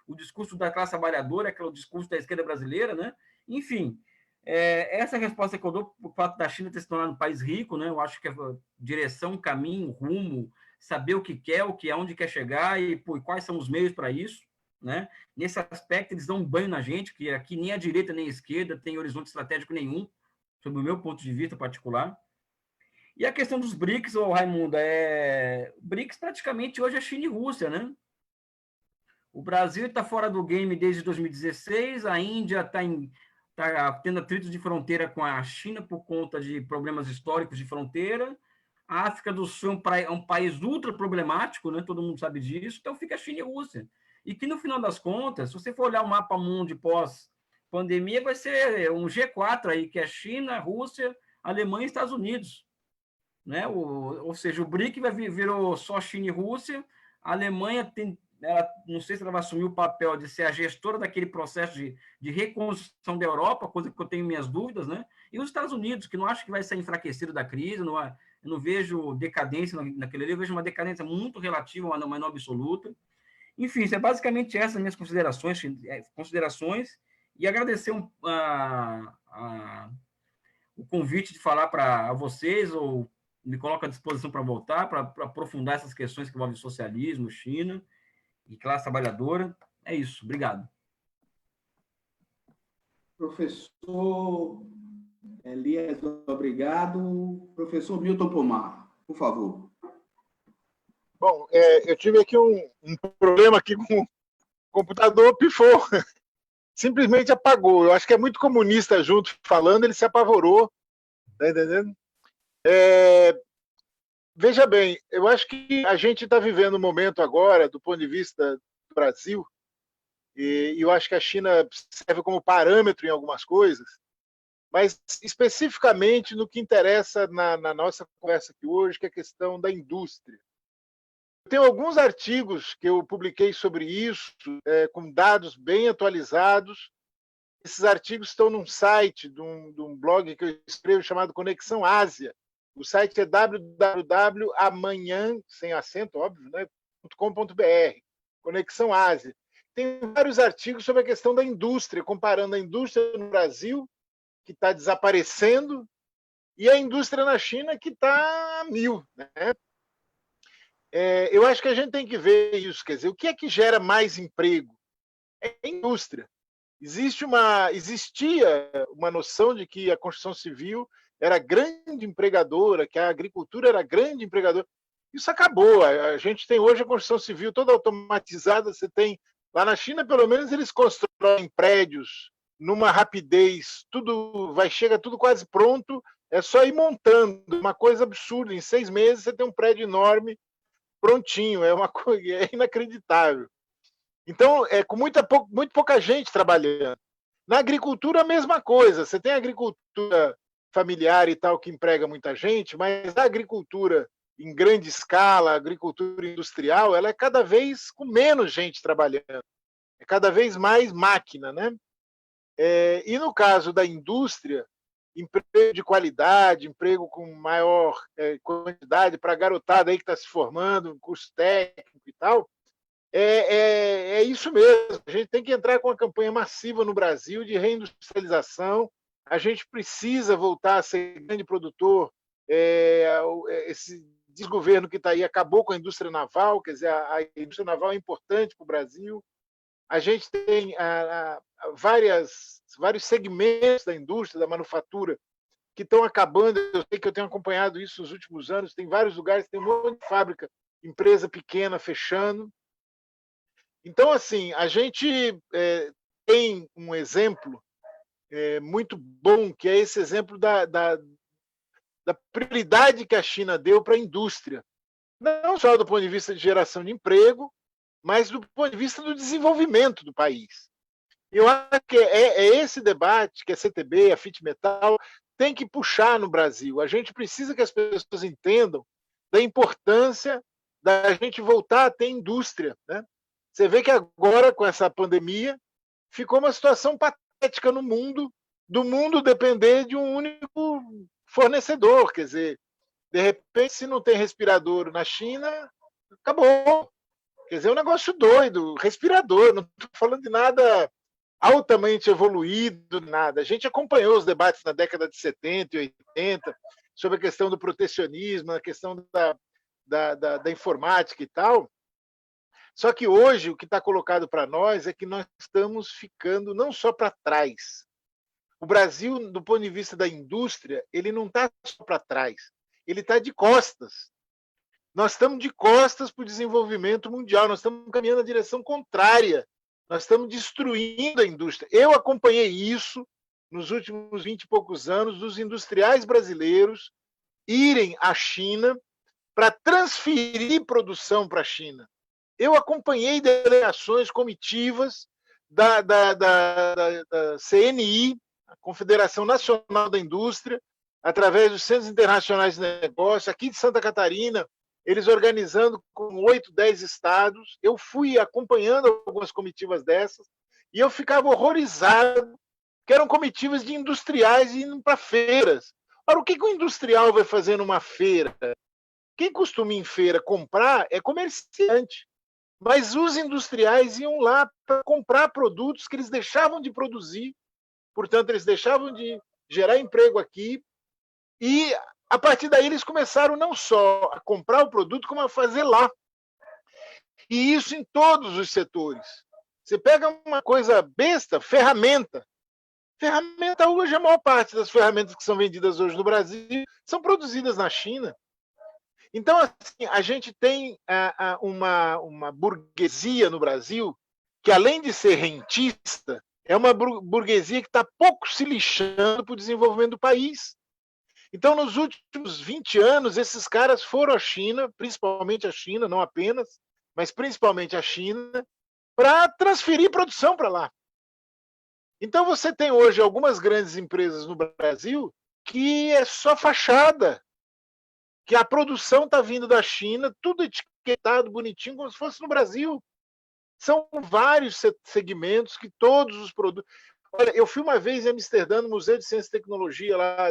Speaker 4: o discurso da classe trabalhadora, que é o discurso da esquerda brasileira, né? Enfim, essa é a resposta que eu dou por fato da China ter se tornado um país rico, né? Eu acho que é direção, caminho, rumo, saber o que quer, onde quer chegar e quais são os meios para isso, né? Nesse aspecto, eles dão um banho na gente, que aqui nem a direita nem a esquerda tem horizonte estratégico nenhum, sob o meu ponto de vista particular. E a questão dos BRICS, Raimundo, BRICS praticamente hoje é China e Rússia, né? O Brasil está fora do game desde 2016, a Índia está tendo atritos de fronteira com a China por conta de problemas históricos de fronteira, a África do Sul é um país ultra problemático, né? Todo mundo sabe disso, então fica China e Rússia. E que, no final das contas, se você for olhar o mapa mundo pós-pandemia, vai ser um G4 aí, que é China, Rússia, Alemanha e Estados Unidos. Né? Ou seja, o BRIC virou só China e Rússia, a Alemanha não sei se ela vai assumir o papel de ser a gestora daquele processo de reconstrução da Europa, coisa que eu tenho minhas dúvidas, né? E os Estados Unidos, que não acho que vai ser enfraquecido da crise, eu não vejo decadência naquele ali, eu vejo uma decadência muito relativa, mas não absoluta. Enfim, isso é basicamente essas minhas considerações e agradecer o convite de falar para vocês, ou me coloco à disposição para voltar, para aprofundar essas questões que envolvem socialismo, China e classe trabalhadora. É isso. Obrigado.
Speaker 1: Professor Elias, obrigado. Professor Milton Pomar, por favor.
Speaker 3: Bom, eu tive aqui um problema aqui com o computador, pifou. Simplesmente apagou. Eu acho que é muito comunista junto falando, ele se apavorou. Tá entendendo? Veja bem, eu acho que a gente está vivendo um momento agora, do ponto de vista do Brasil, e eu acho que a China serve como parâmetro em algumas coisas, mas especificamente no que interessa na nossa conversa aqui hoje, que é a questão da indústria. Eu tenho alguns artigos que eu publiquei sobre isso, com dados bem atualizados. Esses artigos estão num site de um blog que eu escrevo chamado Conexão Ásia. O site é www.amanhã, sem acento, óbvio, né, .com.br, Conexão Ásia. Tem vários artigos sobre a questão da indústria, comparando a indústria no Brasil, que está desaparecendo, e a indústria na China, que está a 1000. Né? Eu acho que a gente tem que ver isso, quer dizer, o que é que gera mais emprego? É a indústria. Existia uma noção de que a construção civil era grande empregadora, que a agricultura era grande empregadora. Isso acabou. A gente tem hoje a construção civil toda automatizada. Você tem lá na China, pelo menos, eles constroem prédios numa rapidez, chega tudo quase pronto, é só ir montando, uma coisa absurda. Em 6 meses você tem um prédio enorme prontinho, é uma coisa inacreditável. Então, com muito pouca gente trabalhando. Na agricultura, a mesma coisa. Você tem a agricultura familiar e tal, que emprega muita gente, mas a agricultura em grande escala, a agricultura industrial, ela é cada vez com menos gente trabalhando, é cada vez mais máquina, né? E no caso da indústria, emprego de qualidade, emprego com maior quantidade para a garotada aí que está se formando, curso técnico e tal, é isso mesmo. A gente tem que entrar com uma campanha massiva no Brasil de reindustrialização. A gente precisa voltar a ser grande produtor. Esse desgoverno que está aí acabou com a indústria naval, quer dizer, a indústria naval é importante para o Brasil. A gente tem vários segmentos da indústria, da manufatura, que estão acabando. Eu sei que eu tenho acompanhado isso nos últimos anos. Tem vários lugares, tem um monte de fábrica, empresa pequena fechando. Então, assim, a gente tem um exemplo muito bom, que é esse exemplo da prioridade que a China deu para a indústria. Não só do ponto de vista de geração de emprego, mas do ponto de vista do desenvolvimento do país. Eu acho que é esse debate que a CTB, a FIT Metal, tem que puxar no Brasil. A gente precisa que as pessoas entendam da importância da gente voltar a ter indústria, né? Você vê que agora, com essa pandemia, ficou uma situação patética no mundo, do mundo depender de um único fornecedor. Quer dizer, de repente, se não tem respirador na China, acabou. Quer dizer, é um negócio doido, respirador, não estou falando de nada altamente evoluído, nada. A gente acompanhou os debates na década de 70 e 80 sobre a questão do protecionismo, a questão da informática e tal. Só que hoje o que está colocado para nós é que nós estamos ficando não só para trás. O Brasil, do ponto de vista da indústria, ele não está só para trás, ele está de costas. Nós estamos de costas para o desenvolvimento mundial, nós estamos caminhando na direção contrária, nós estamos destruindo a indústria. Eu acompanhei isso nos últimos 20 e poucos anos, dos industriais brasileiros irem à China para transferir produção para a China. Eu acompanhei delegações comitivas da CNI, a Confederação Nacional da Indústria, através dos Centros Internacionais de Negócios, aqui de Santa Catarina, eles organizando com 8, 10 estados. Eu fui acompanhando algumas comitivas dessas e eu ficava horrorizado, que eram comitivas de industriais indo para feiras. Ora, o que o industrial vai fazer numa feira? Quem costuma ir em feira comprar é comerciante. Mas os industriais iam lá para comprar produtos que eles deixavam de produzir, portanto, eles deixavam de gerar emprego aqui, e a partir daí eles começaram não só a comprar o produto, como a fazer lá. E isso em todos os setores. Você pega uma coisa besta, ferramenta. Ferramenta hoje, a maior parte das ferramentas que são vendidas hoje no Brasil são produzidas na China. Então, assim, a gente tem uma burguesia no Brasil que, além de ser rentista, é uma burguesia que está pouco se lixando para o desenvolvimento do país. Então, nos últimos 20 anos, esses caras foram à China, principalmente a China, não apenas, mas principalmente a China, para transferir produção para lá. Então, você tem hoje algumas grandes empresas no Brasil que é só fachada, que a produção está vindo da China, tudo etiquetado, bonitinho, como se fosse no Brasil. São vários segmentos que todos os produtos... Olha, eu fui uma vez em Amsterdã, no Museu de Ciência e Tecnologia, lá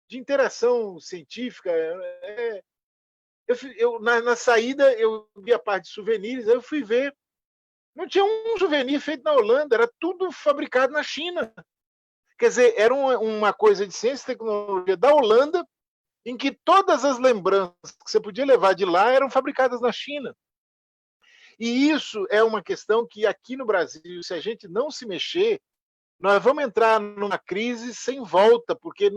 Speaker 3: de interação científica. Na saída, eu vi a parte de souvenirs, aí eu fui ver. Não tinha um souvenir feito na Holanda, era tudo fabricado na China. Quer dizer, era uma coisa de ciência e tecnologia da Holanda, em que todas as lembranças que você podia levar de lá eram fabricadas na China. E isso é uma questão que aqui no Brasil, se a gente não se mexer, nós vamos entrar numa crise sem volta, porque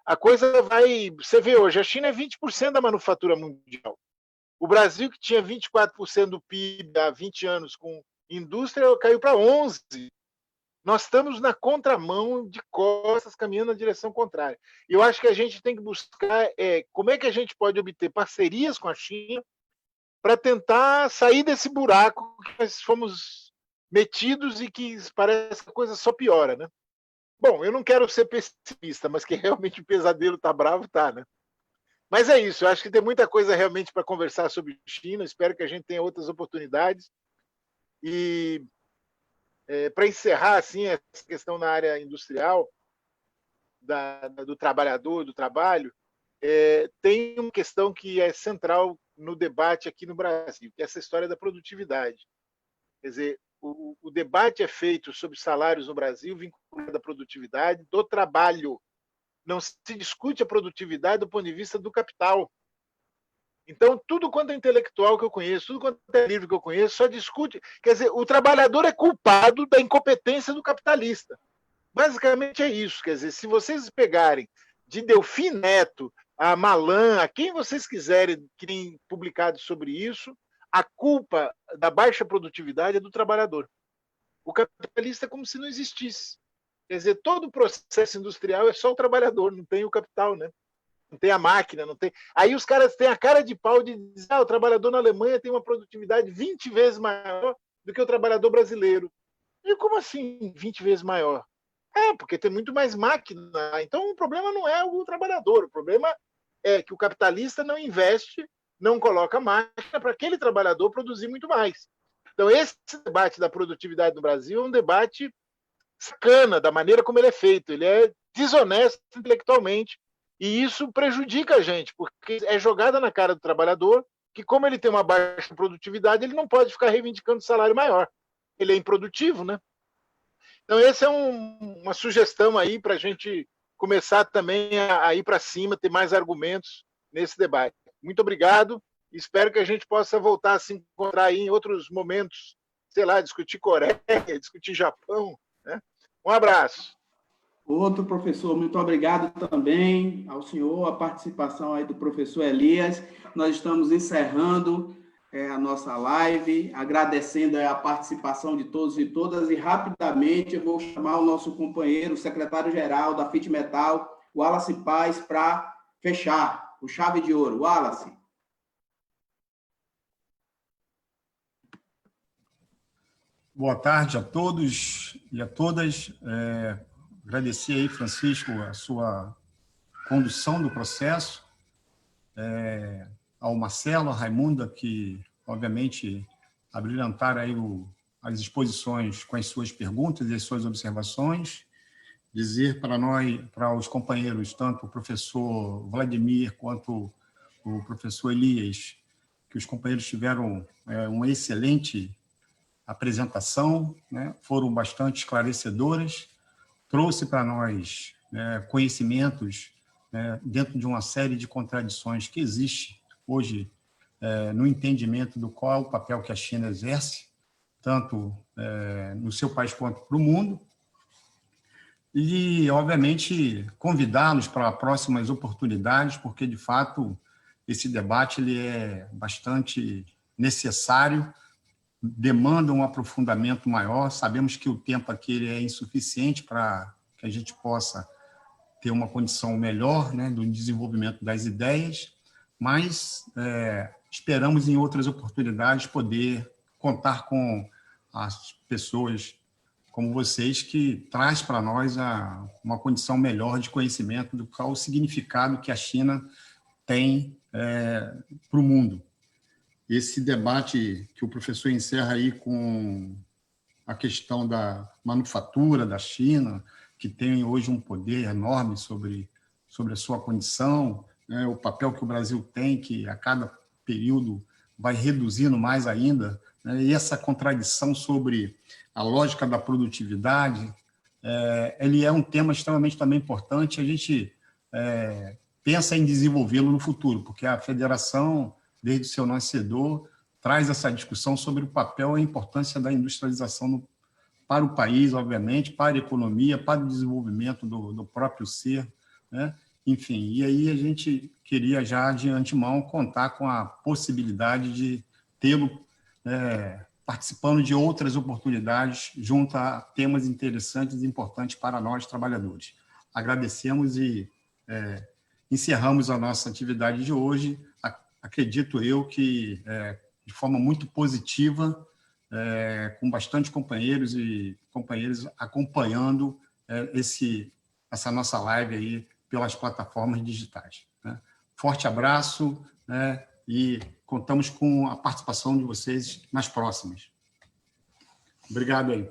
Speaker 3: a coisa vai... Você vê hoje, a China é 20% da manufatura mundial. O Brasil, que tinha 24% do PIB há 20 anos com indústria, caiu para 11%. Nós estamos na contramão, de costas, caminhando na direção contrária. E eu acho que a gente tem que buscar como é que a gente pode obter parcerias com a China para tentar sair desse buraco que nós fomos metidos e que parece que a coisa só piora, né? Bom, eu não quero ser pessimista, mas que realmente o pesadelo está bravo, tá, né? Mas é isso, eu acho que tem muita coisa realmente para conversar sobre China, espero que a gente tenha outras oportunidades. E para encerrar assim, essa questão na área industrial, do trabalhador, do trabalho, tem uma questão que é central no debate aqui no Brasil, que é essa história da produtividade. Quer dizer, o debate é feito sobre salários no Brasil vinculado à produtividade do trabalho. Não se discute a produtividade do ponto de vista do capital. Então, tudo quanto é intelectual que eu conheço, tudo quanto é livro que eu conheço, só discute. Quer dizer, o trabalhador é culpado da incompetência do capitalista. Basicamente é isso. Quer dizer, se vocês pegarem de Delfim Neto a Malan, a quem vocês quiserem que tenham publicado sobre isso, a culpa da baixa produtividade é do trabalhador. O capitalista é como se não existisse. Quer dizer, todo o processo industrial é só o trabalhador, não tem o capital, né? Não tem a máquina, não tem. Aí os caras têm a cara de pau de dizer o trabalhador na Alemanha tem uma produtividade 20 vezes maior do que o trabalhador brasileiro. E como assim 20 vezes maior? Porque tem muito mais máquina. Então o problema não é o trabalhador, o problema é que o capitalista não investe, não coloca máquina para aquele trabalhador produzir muito mais. Então esse debate da produtividade no Brasil é um debate sacana da maneira como ele é feito. Ele é desonesto intelectualmente. E isso prejudica a gente, porque é jogada na cara do trabalhador que, como ele tem uma baixa produtividade, ele não pode ficar reivindicando salário maior. Ele é improdutivo, né? Então, essa é uma sugestão aí para a gente começar também a ir para cima, ter mais argumentos nesse debate. Muito obrigado. Espero que a gente possa voltar a se encontrar aí em outros momentos, sei lá, discutir Coreia, discutir Japão, né? Um abraço.
Speaker 1: Outro professor, muito obrigado também ao senhor, a participação aí do professor Elias. Nós estamos encerrando a nossa live, agradecendo a participação de todos e todas, e rapidamente eu vou chamar o nosso companheiro, o secretário-geral da FIT Metal, Wallace Paz, para fechar o chave de ouro. Wallace.
Speaker 8: Boa tarde a todos e a todas. Agradecer aí, Francisco, a sua condução do processo, ao Marcelo, a Raimunda, que, obviamente, abrilhantaram aí as exposições com as suas perguntas e as suas observações. Dizer para nós, para os companheiros, tanto o professor Vladimir quanto o professor Elias, que os companheiros tiveram uma excelente apresentação, né? Foram bastante esclarecedoras, trouxe para nós conhecimentos dentro de uma série de contradições que existe hoje no entendimento do qual é o papel que a China exerce, tanto no seu país quanto para o mundo, e, obviamente, convidá-los para próximas oportunidades, porque, de fato, esse debate ele é bastante necessário, demanda um aprofundamento maior. Sabemos que o tempo aqui ele é insuficiente para que a gente possa ter uma condição melhor, né, do desenvolvimento das ideias, mas esperamos em outras oportunidades poder contar com as pessoas como vocês que traz para nós uma condição melhor de conhecimento do qual o significado que a China tem para o mundo. Esse debate que o professor encerra aí com a questão da manufatura da China, que tem hoje um poder enorme sobre a sua condição, né, o papel que o Brasil tem, que a cada período vai reduzindo mais ainda, né, e essa contradição sobre a lógica da produtividade, ele é um tema extremamente também importante, a gente pensa em desenvolvê-lo no futuro, porque a federação, desde o seu nascedor, traz essa discussão sobre o papel e a importância da industrialização para o país, obviamente, para a economia, para o desenvolvimento do próprio ser, né? Enfim, e aí a gente queria já de antemão contar com a possibilidade de tê-lo participando de outras oportunidades junto a temas interessantes e importantes para nós, trabalhadores. Agradecemos e encerramos a nossa atividade de hoje. Acredito eu que, de forma muito positiva, com bastante companheiros e companheiras acompanhando essa nossa live aí pelas plataformas digitais, né? Forte abraço, né? E contamos com a participação de vocês nas próximas. Obrigado aí.